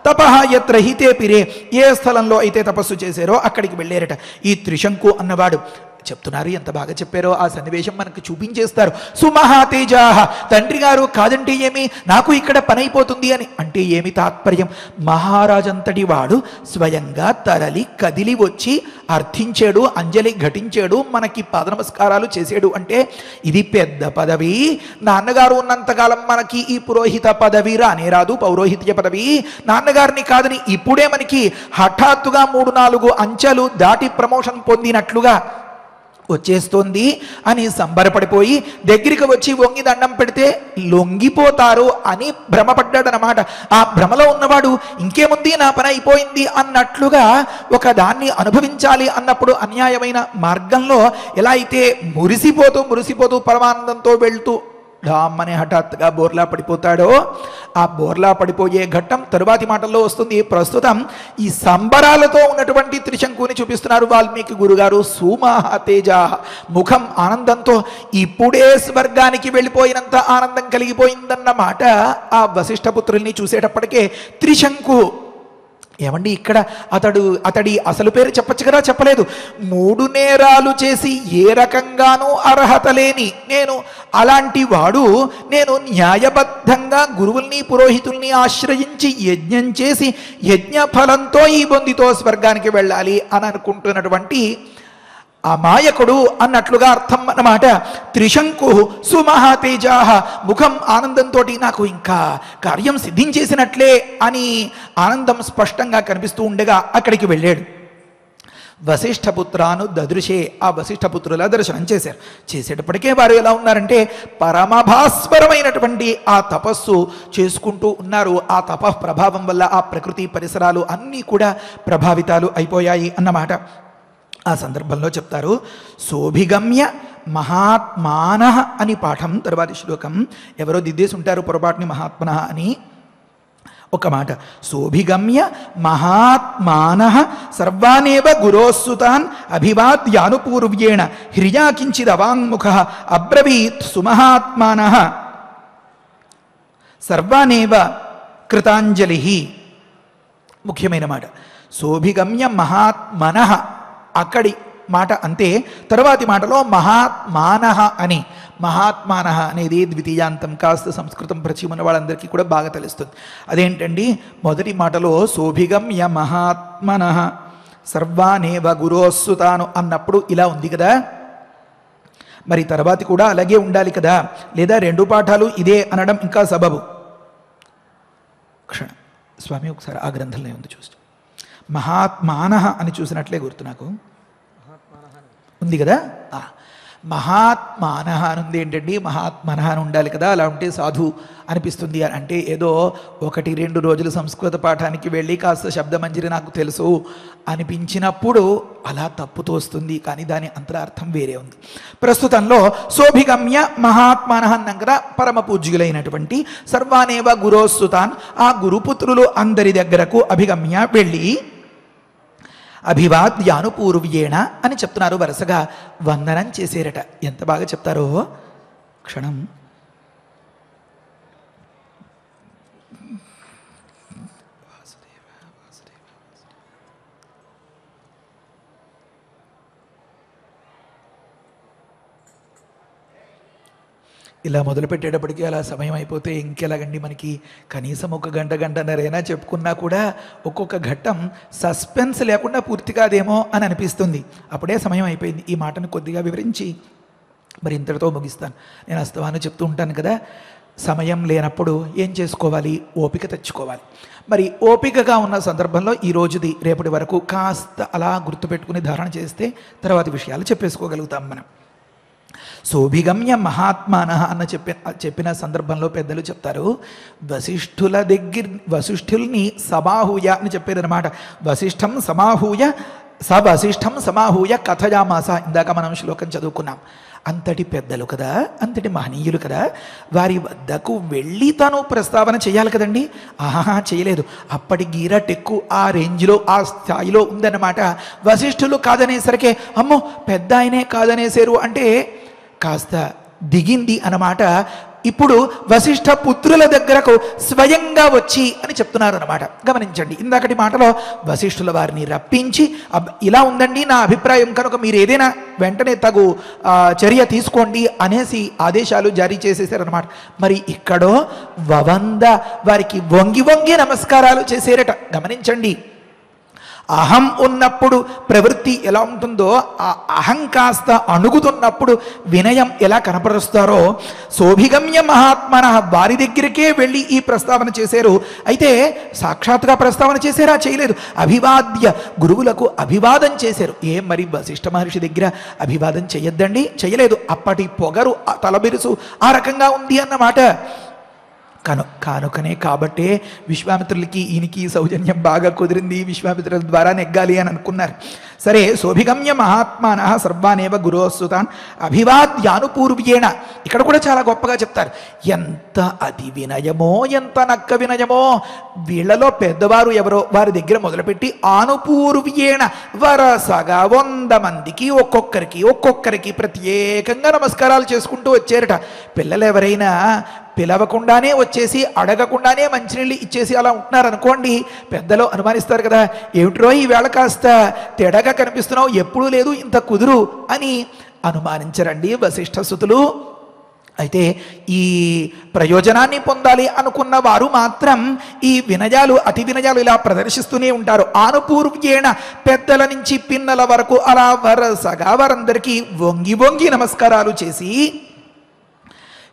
తపః యత్ర హి తేపిరే. ఏ స్థలంలో అయితే తపస్సు చేశారో అక్కడికి వెళ్ళారట. ఈ త్రిశంకు అన్నవాడు చెప్తున్నారు, ఎంత బాగా చెప్పారో ఆ సన్నివేశం మనకు చూపించేస్తారు. సుమహాతేజా, తండ్రి గారు కాదంటే ఏమి, నాకు ఇక్కడ పని అయిపోతుంది అని అంటే ఏమి తాత్పర్యం? మహారాజంతటి వాడు స్వయంగా తరలి కదిలి వచ్చి అర్థించాడు, అంజలి ఘటించాడు, మనకి పాద నమస్కారాలు చేసాడు అంటే ఇది పెద్ద పదవి. నాన్నగారు ఉన్నంతకాలం మనకి ఈ పురోహిత పదవి రానే రాదు, పౌరోహిత్య పదవి. నాన్నగారిని కాదని ఇప్పుడే మనకి హఠాత్తుగా 3-4 అంచెలు దాటి ప్రమోషన్ పొందినట్లుగా వచ్చేస్తోంది అని సంబరపడిపోయి దగ్గరికి వచ్చి వంగి దండం పెడితే లొంగిపోతారు అని భ్రమపడ్డాడనమాట. ఆ భ్రమలో ఉన్నవాడు ఇంకేముంది నా పని అయిపోయింది అన్నట్లుగా ఒక దాన్ని అనుభవించాలి అన్నప్పుడు అన్యాయమైన మార్గంలో ఎలా అయితే మురిసిపోతూ పరమానందంతో వెళ్తూ ఢామ్మని హఠాత్తుగా బోర్లా పడిపోతాడో ఆ బోర్లా పడిపోయే ఘట్టం తరువాతి మాటల్లో వస్తుంది. ప్రస్తుతం ఈ సంబరాలతో ఉన్నటువంటి త్రిశంకుని చూపిస్తున్నారు వాల్మీకి గురుగారు. సుమహ తేజ, ముఖం ఆనందంతో ఇప్పుడే స్వర్గానికి వెళ్ళిపోయినంత ఆనందం కలిగిపోయిందన్నమాట. ఆ వశిష్ఠపుత్రుల్ని చూసేటప్పటికే త్రిశంకు. ఏమండి ఇక్కడ అతడి అసలు పేరు చెప్పచ్చు కదా, చెప్పలేదు. 3 నేరాలు చేసి ఏ రకంగానూ అర్హత లేని నేను అలాంటి వాడు, నేను న్యాయబద్ధంగా గురువుల్ని పురోహితుల్ని ఆశ్రయించి యజ్ఞం చేసి యజ్ఞ ఫలంతో ఈ బొందితో స్వర్గానికి వెళ్ళాలి అని అనుకుంటున్నటువంటి అమాయకుడు అన్నట్లుగా అర్థం అన్నమాట. త్రిశంకు సుమహాతేజా, ముఖం ఆనందంతో నాకు ఇంకా కార్యం సిద్ధించేసినట్లే అని ఆనందం స్పష్టంగా కనిపిస్తూ ఉండగా అక్కడికి వెళ్ళాడు. వశిష్ఠపుత్రాను దదృశే, ఆ వశిష్ఠపుత్రుల దర్శనం చేశారు. చేసేటప్పటికే వారు ఎలా ఉన్నారంటే పరమభాస్వరమైనటువంటి ఆ తపస్సు చేసుకుంటూ ఉన్నారు. ఆ తప ప్రభావం వల్ల ఆ ప్రకృతి పరిసరాలు అన్నీ కూడా ప్రభావితాలు అయిపోయాయి అన్నమాట. ఆ సందర్భంలో చెప్తారు, శోభిగమ్య మహాత్మాన అని పాఠం తర్వాతి శ్లోకం. ఎవరో దిద్దేసి ఉంటారు పొరపాటుని మహాత్మన అని. ఒక మాట, శోభిగమ్య మహాత్మాన సర్వానేవ గురోస్సుతాన్ అభివాద్యానుపూర్వ్యేణ హ్రియా కించిదవాంగ్ముఖ అబ్రవీత్ సుమహాత్మాన సర్వానేవ కృతాంజలి. ముఖ్యమైన మాట, శోభిగమ్య మహాత్మన అక్కడి మాట అంతే. తరువాతి మాటలో మహాత్మానః అని, మహాత్మానః అనేది ద్వితీయాంతం, కాస్త సంస్కృతం పరిచయం ఉన్న వాళ్ళందరికీ కూడా బాగా తెలుస్తుంది. అదేంటండి, మొదటి మాటలో శోభిగమ్య మహాత్మనః సర్వానేవ గురోస్సుతాను అన్నప్పుడు ఇలా ఉంది కదా, మరి తర్వాతి కూడా అలాగే ఉండాలి కదా, లేదా 2 పాఠాలు ఇదే అనడం ఇంకా సబబు. క్షణం స్వామి ఒకసారి ఆ గ్రంథంలో ఉంది చూసి, మహాత్మాన అని చూసినట్లే గుర్తు నాకు ఉంది కదా. మహాత్మాన అనుంది ఏంటండి, మహాత్మన అని ఉండాలి కదా, అలా ఉంటే సాధు అనిపిస్తుంది. అంటే ఏదో 1-2 రోజులు సంస్కృత పాఠానికి వెళ్ళి కాస్త శబ్దమంజరి నాకు తెలుసు అనిపించినప్పుడు అలా తప్పుతో వస్తుంది, కానీ దాని అంతరార్థం వేరే ఉంది. ప్రస్తుతంలో శోభిగమ్య మహాత్మాన అన్నాం కదా, పరమ పూజ్యులైనటువంటి సర్వానేవ గురోస్సుతాన్, ఆ గురుపుత్రులు అందరి దగ్గరకు అభిగమ్య వెళ్ళి అభివాద్యానుపూర్వ్యేణ అని చెప్తున్నారు. వరుసగా వందనం చేసేరట. ఎంత బాగా చెప్తారో. క్షణం ఇలా మొదలుపెట్టేటప్పటికీ అలా సమయం అయిపోతే ఇంకెలాగండి, మనకి కనీసం 1 గంట గంటన్నరైనా చెప్పుకున్నా కూడా ఒక్కొక్క ఘట్టం సస్పెన్స్ లేకుండా పూర్తి కాదేమో అని అనిపిస్తుంది. అప్పుడే సమయం అయిపోయింది. ఈ మాటను కొద్దిగా వివరించి మరి ఇంతటితో ముగిస్తాను. నేను అస్తవాను చెప్తూ ఉంటాను కదా, సమయం లేనప్పుడు ఏం చేసుకోవాలి, ఓపిక తెచ్చుకోవాలి. మరి ఓపికగా ఉన్న సందర్భంలో ఈ రోజుది రేపటి వరకు కాస్త అలా గుర్తుపెట్టుకుని ధారణ చేస్తే తర్వాత విషయాలు చెప్పేసుకోగలుగుతాం మనం. శోభిగమ్య మహాత్మాన అన్న చెప్పిన సందర్భంలో పెద్దలు చెప్తారు, వశిష్ఠుల్ని సమాహూయ అని చెప్పారనమాట. వశిష్ఠం సమాహూయ కథయామాస. ఇందాక మనం శ్లోకం చదువుకున్నాం. అంతటి పెద్దలు కదా, అంతటి మహనీయులు కదా, వారి వద్దకు వెళ్ళి తను ప్రస్తావన చేయాలి కదండి. ఆహా చేయలేదు. అప్పటి గీర టెక్కు ఆ రేంజ్లో ఆ స్థాయిలో ఉందన్నమాట. వశిష్ఠులు కాదనేసరికే అమ్మో పెద్ద ఆయనే కాదనేసారు అంటే కాస్త దిగింది అన్నమాట. ఇప్పుడు వశిష్ఠ పుత్రుల దగ్గరకు స్వయంగా వచ్చి అని చెప్తున్నారు అన్నమాట. గమనించండి, ఇందాకటి మాటలో వశిష్ఠుల వారిని రప్పించి ఇలా ఉందండి నా అభిప్రాయం, కనుక మీరు ఏదైనా వెంటనే తగు చర్య తీసుకోండి అనేసి ఆదేశాలు జారీ చేసేసారనమాట. మరి ఇక్కడో వవంద వారికి వంగి వంగి నమస్కారాలు చేసేరట. గమనించండి, అహం ఉన్నప్పుడు ప్రవృత్తి ఎలా ఉంటుందో ఆ అహం కాస్త అణుగుతున్నప్పుడు వినయం ఎలా కనపరుస్తారో శోభిగమ్య మహాత్మన వారి దగ్గరికే వెళ్ళి ఈ ప్రస్తావన చేశారు. అయితే సాక్షాత్గా ప్రస్తావన చేశారా? చేయలేదు. అభివాద్య గురువులకు అభివాదం చేశారు. మరి వశిష్ఠ మహర్షి దగ్గర అభివాదం చేయొద్దండి, చేయలేదు. అప్పటి పొగరు తలబిరుసు ఆ రకంగా ఉంది అన్నమాట. కానుకనే కాబట్టే విశ్వామిత్రులకి ఈయనకి సౌజన్యం బాగా కుదిరింది, విశ్వామిత్రుల ద్వారా నెగ్గాలి అని అనుకున్నారు. సరే శోభిగమ్య మహాత్మాన సర్వానేవ గురోస్తుతాన్ అభివాద్యానుపూర్వ్యేణ. ఇక్కడ కూడా చాలా గొప్పగా చెప్తారు. ఎంత అతి వినయమో, ఎంత నక్క వినయమో. వీళ్ళలో పెద్దవారు ఎవరో వారి దగ్గర మొదలుపెట్టి ఆనుపూర్వ్యేణ వరసగా 100 మందికి ఒక్కొక్కరికి ప్రత్యేకంగా నమస్కారాలు చేసుకుంటూ వచ్చారట. పిల్లలు ఎవరైనా పిలవకుండానే వచ్చేసి అడగకుండానే మంచినీళ్ళు ఇచ్చేసి అలా ఉంటున్నారనుకోండి, పెద్దలు అనుమానిస్తారు కదా, ఏమిట్రో ఈవేళ కాస్త తేడాగా కనిపిస్తున్నావు, ఎప్పుడూ లేదు ఇంత కుదురు అని అనుమానించరండి వశిష్ఠ సుతులు. అయితే ఈ ప్రయోజనాన్ని పొందాలి అనుకున్న వారు మాత్రం ఈ వినయాలు, అతి వినయాలు ఇలా ప్రదర్శిస్తూనే ఉంటారు. ఆనుపూర్వ్యేణ పెద్దల నుంచి పిన్నల వరకు అలా వరసగా వారందరికీ వంగి నమస్కారాలు చేసి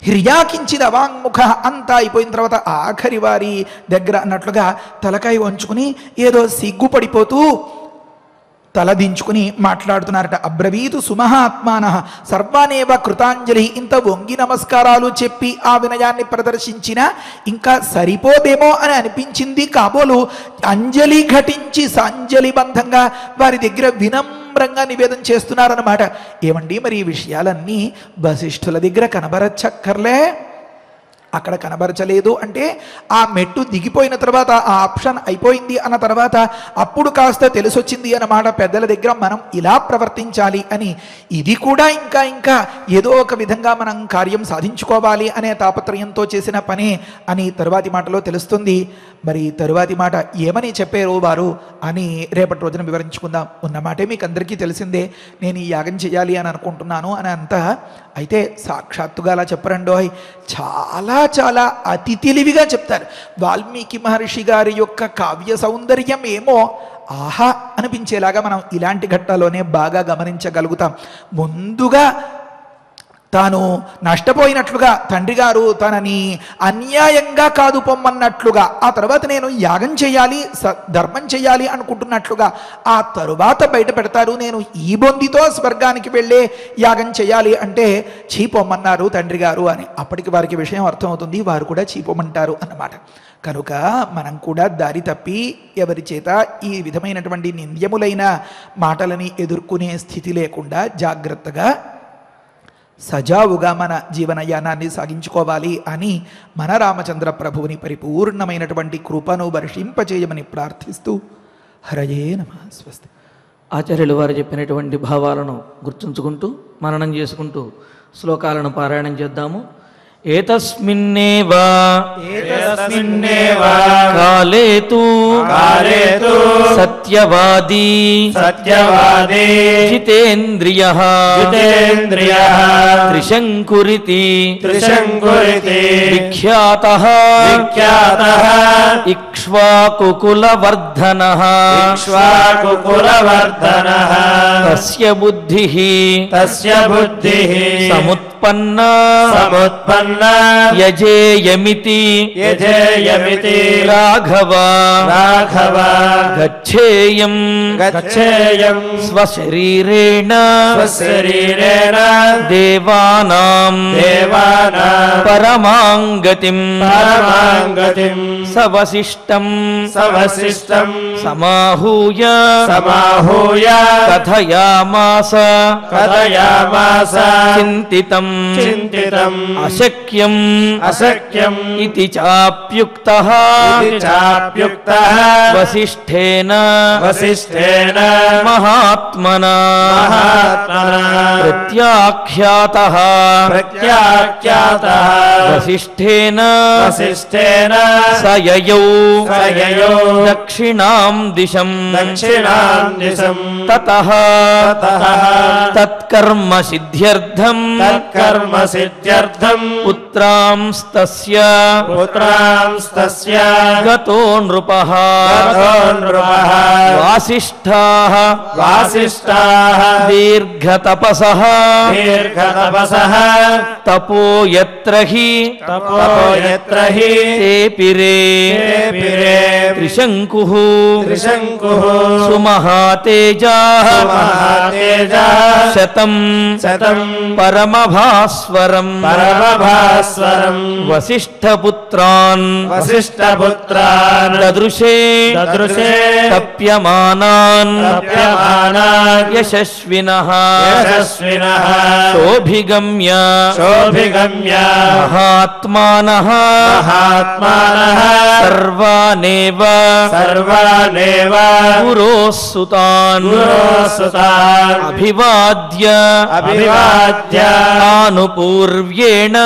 హ్రియాకించిన వాంగ్ముఖ అంతా అయిపోయిన తర్వాత ఆఖరి వారి దగ్గర అన్నట్లుగా తలకాయ వంచుకుని ఏదో సిగ్గుపడిపోతూ తలదించుకుని మాట్లాడుతున్నారట. అబ్రవీతు సుమహాత్మాన సర్వానేవ కృతాంజలి. ఇంత వంగి నమస్కారాలు చెప్పి ఆ వినయాన్ని ప్రదర్శించిన ఇంకా సరిపోదేమో అని అనిపించింది కాబోలు అంజలి ఘటించి సాంజలిబంధంగా వారి దగ్గర వినమ్రంగా నివేదన చేస్తున్నారన్నమాట. ఏమండి మరి ఈ విషయాలన్నీ వశిష్ఠుల దగ్గర కనబరచక్కర్లే? అక్కడ కనబరచలేదు అంటే ఆ మెట్టు దిగిపోయిన తర్వాత ఆ ఆప్షన్ అయిపోయింది అన్న తర్వాత అప్పుడు కాస్త తెలిసొచ్చింది అన్నమాట పెద్దల దగ్గర మనం ఇలా ప్రవర్తించాలి అని. ఇది కూడా ఇంకా ఏదో ఒక విధంగా మనం కార్యం సాధించుకోవాలి అనే తాపత్రయంతో చేసిన పనే అని తరువాతి మాటలో తెలుస్తుంది. మరి తరువాతి మాట ఏమని చెప్పారు వారు అని రేపటి రోజున వివరించుకుందాం. ఉన్నమాటే మీకు అందరికీ తెలిసిందే, నేను ఈ యాగం చేయాలి అని అనుకుంటున్నాను అని అంతా. అయితే సాక్షాత్తుగా అలా చెప్పరండోయ్, చాలా అతి తెలివిగా చెప్తారు. వాల్మీకి మహర్షి గారి యొక్క కావ్య సౌందర్యం ఏమో ఆహా అనిపించేలాగా మనం ఇలాంటి ఘట్టాల్లోనే బాగా గమనించగలుగుతాం. ముందుగా తాను నష్టపోయినట్లుగా తండ్రి గారు తనని అన్యాయంగా కాదు పొమ్మన్నట్లుగా, ఆ తర్వాత నేను యాగం చేయాలి ధర్మం చేయాలి అనుకుంటున్నట్లుగా ఆ తరువాత బయట పెడతారు. నేను ఈ బొందితో స్వర్గానికి వెళ్ళే యాగం చేయాలి అంటే చీపొమ్మన్నారు తండ్రి గారు అని. అప్పటికి వారికి విషయం అర్థమవుతుంది, వారు కూడా చీపొమ్మంటారు అన్నమాట. కనుక మనం కూడా దారి తప్పి ఎవరి చేత ఈ విధమైనటువంటి నింద్యములైన మాటలని ఎదుర్కొనే స్థితి లేకుండా జాగ్రత్తగా సజావుగా మన జీవనయానాన్ని సాగించుకోవాలి అని మన రామచంద్ర ప్రభువుని పరిపూర్ణమైనటువంటి కృపను వర్షింపచేయమని ప్రార్థిస్తూ హరయే నమః. స్వస్తి. ఆచార్యులు వారు చెప్పినటువంటి భావాలను గుర్తుంచుకుంటూ మననం చేసుకుంటూ శ్లోకాలను పారాయణం చేద్దాము. ఏతస్మిన్నేవ కాలే తు సత్యవాదీ జితేంద్రియః త్రిశంకురితి విఖ్యాతః ఇక్ష్వాకుకులవర్ధనః తస్య బుద్ధిః సముత్పన్నా యజేయమితి రాఘవ గచ్ఛేయం స్వశరీరేణ దేవానాం పరమాంగతిం సవశిష్టం సమాహూయ కథయామాస చింతితం అశక్యం ఇతి చాప్యుక్తః వసిష్ఠేన మహాత్మనా ప్రత్యాఖ్యాతః వసిష్ఠేన సయయౌ దక్షిణాం దిశం తతః తత్కర్మ సిద్ధ్యర్థం పుత్రాంస్తస్య గతో నృపః వాసిష్ఠాః దీర్ఘతపసః తపో యత్ర హి తేపిరే త్రిశంకుః సుమహాతేజాః శతం పరమభాస్వరం భాస్వరం వసిష్ఠపుత్రాన్ వసిష్ఠపుత్రాన్ దదృశే తప్యమానాన్ యశస్వినః శోభిగమ్య మహాత్మానః సర్వానేవ గురోస్సుతాన్ అభివాద్య ఆనుపూర్వ్యేణ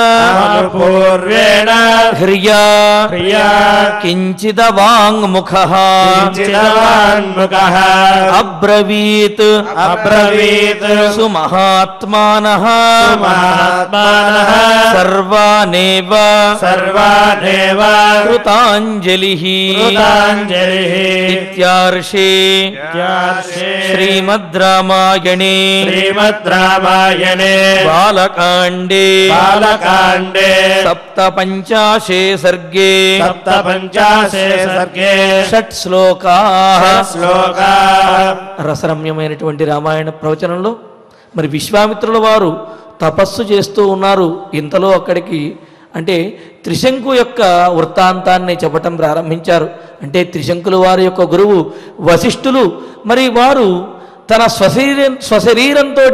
హ్రియా కించిదవాంగ్ముఖః అబ్రవీత్ సుమహాత్మానః సర్వానేవ కృతాంజలిః ఇత్యార్షే శ్రీమద్ రామాయణే బాలకాండే సప్తపంచాశే సర్గే షట్ శ్లోకాః రసరమ్యమైనటువంటి రామాయణ ప్రవచనంలో మరి విశ్వామిత్రుల వారు తపస్సు చేస్తూ ఉన్నారు. ఇంతలో అక్కడికి అంటే త్రిశంకు యొక్క వృత్తాంతాన్ని చెప్పటం ప్రారంభించారు. అంటే త్రిశంకుల వారి యొక్క గురువు వశిష్ఠులు మరి వారు తన స్వశరీరంతో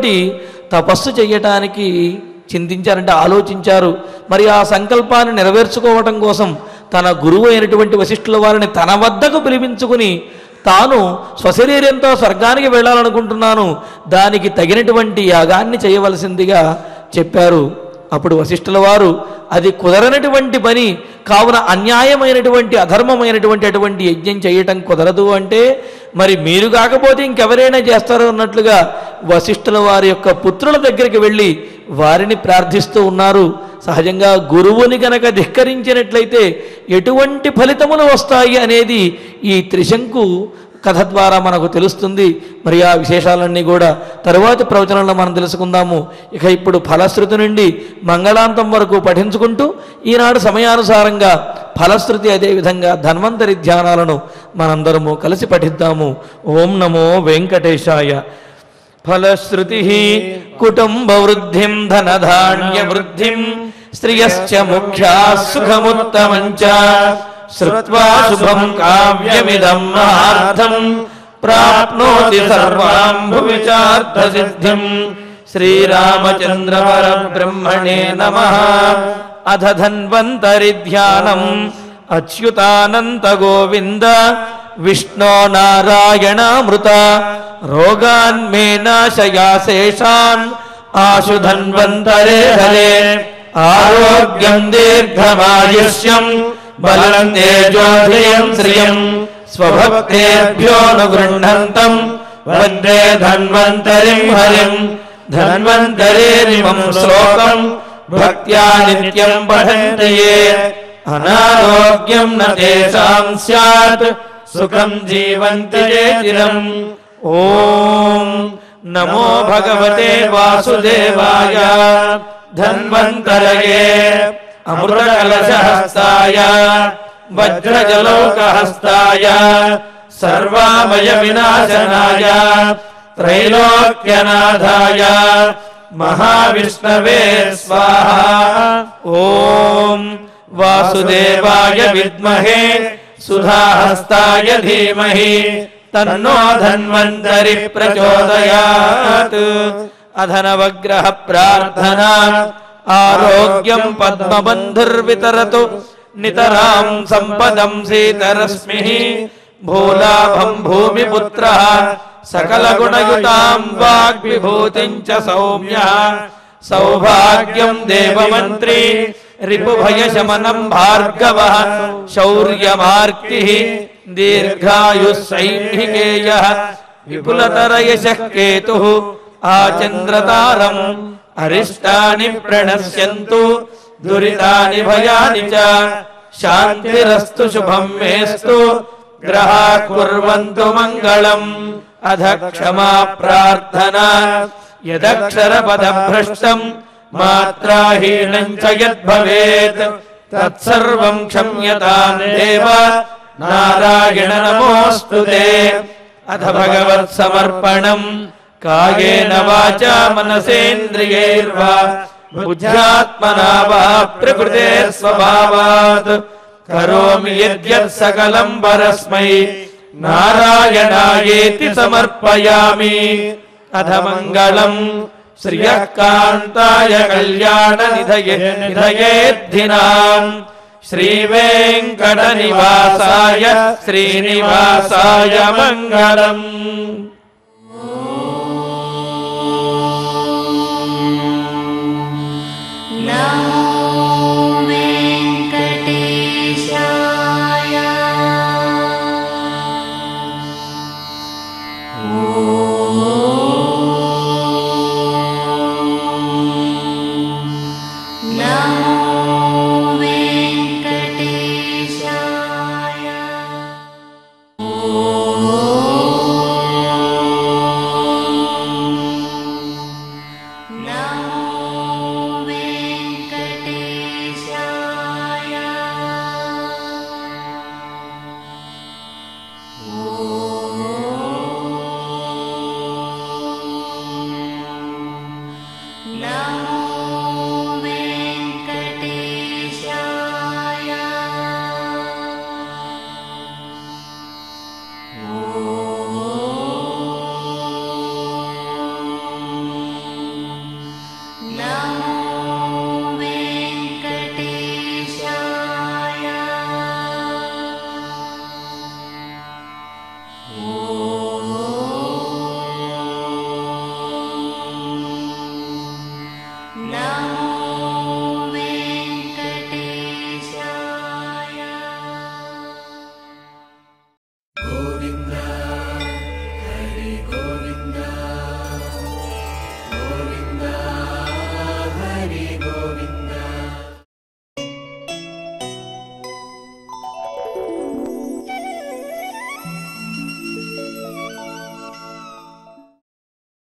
తపస్సు చేయటానికి చింతించారంటే ఆలోచించారు. మరి ఆ సంకల్పాన్ని నెరవేర్చుకోవటం కోసం తన గురువు అయినటువంటి వశిష్ఠుల వారిని తన వద్దకు పిలిపించుకుని తాను స్వశరీరంతో స్వర్గానికి వెళ్ళాలనుకుంటున్నాను, దానికి తగినటువంటి యాగాన్ని చేయవలసిందిగా చెప్పారు. అప్పుడు వశిష్ఠుల వారు అది కుదరనటువంటి పని కావున అన్యాయమైనటువంటి అధర్మమైనటువంటి అటువంటి యజ్ఞం చేయటం కుదరదు అంటే మరి మీరు కాకపోతే ఇంకెవరైనా చేస్తారు అన్నట్లుగా వశిష్ఠుల వారి యొక్క పుత్రుల దగ్గరికి వెళ్ళి వారిని ప్రార్థిస్తూ ఉన్నారు. సహజంగా గురువుని కనుక ధిక్కరించినట్లయితే ఎటువంటి ఫలితములు వస్తాయి అనేది ఈ త్రిశంకు కథ ద్వారా మనకు తెలుస్తుంది. మరి ఆ విశేషాలన్నీ కూడా తరువాతి ప్రవచనంలో మనం తెలుసుకుందాము. ఇక ఇప్పుడు ఫలశ్రుతి నుండి మంగళాంతం వరకు పఠించుకుంటూ ఈనాడు సమయానుసారంగా ఫలశ్రుతి అదేవిధంగా ధన్వంతరి ధ్యానాలను మనందరము కలిసి పఠిద్దాము. ఓం నమో వెంకటేశాయ. ఫలశ్రుతి కుటుంబ వృద్ధిం ధనధాన్య వృద్ధిం శ్రియశ్చ ముఖ్యా సుఖముత్తమంచ శ్రుత్వా శుభం కావ్యమిదం మహార్థం ప్రాప్నోతి సర్వాం భువి చార్థ సిద్ధిం. శ్రీరామచంద్ర పరబ్రహ్మణే నమః. అధ ధన్వంతరి ధ్యానం అచ్యుతానంత గోవింద విష్ణో నారాయణామృత రోగాన్మే నాశయాశేషాన్ ఆశు ధన్వంతరే హరే. ఆరోగ్యం దీర్ఘమాయుష్యం బలం తేజోధియం శ్రియం స్వభక్తేభ్యో ను గృహ్ణంతం వందే ధన్వంతరిం హరిం. ధన్వంతరేరిమం శ్లోకం భక్త్యా నిత్యం పఠన్తి యే అనారోగ్యం న తేషాం స్యాత్ సుఖం జీవంతి యే చిరం. ఓం నమో భగవతే వాసుదేవాయ. ధన్వంతరయే అమృతకలశహస్తాయ వజ్రజలౌకహస్తాయ సర్వామయ వినాశనాయ త్రైలోక్యనాథాయ మహావిష్ణవే స్వాహా. ఓం వాసుదేవాయ విద్మహే సుధాహస్తాయ ధీమహి తన్నో ధన్వంతరి ప్రచోదయాత్. అధనవగ్రహ ప్రార్థనా ఆరోగ్యం పద్మబంధుర్వితరతు నితరాం సంపదం సీతరశ్మిః. భూలాభం భూమిపుత్రః సకలగుణయుతాం వాగ్విభూతిం చ సౌమ్యః. సౌభాగ్యం దేవమంత్రి రిపుభయశమనం భార్గవః. శౌర్యమార్క్తిః దీర్ఘాయుస్సైహికేయః. విపులతరయశః కేతుః ఆచంద్రతారం. అరిష్టాని ప్రణశ్యంతు దురితాని భయాని చ. శాంతిరస్తు శుభం మేస్తు గ్రహాః కుర్వంతు మంగళం. అధ క్షమా ప్రార్థనా యదక్షరపదభ్రష్టం మాత్రాహీనం చ యద్భవేత్ తత్సర్వం క్షమ్యతాం దేవ నారాయణ నమోస్తుతే. అథ భగవత్ సమర్పణం కాయేన వాచా మనసేంద్రియైర్వా बुद्ध्यात्मना वा प्रकृते स्वभावात् करोमि यद्यत् सकलं परस्मै नारायणायेति समर्पयामि। अथ मङ्गलम् श्रियः कान्ताय कल्याणनिधयेद्धिनाम् श्रीवेङ्कटनिवासाय श्रीनिवासाय मङ्गलम्।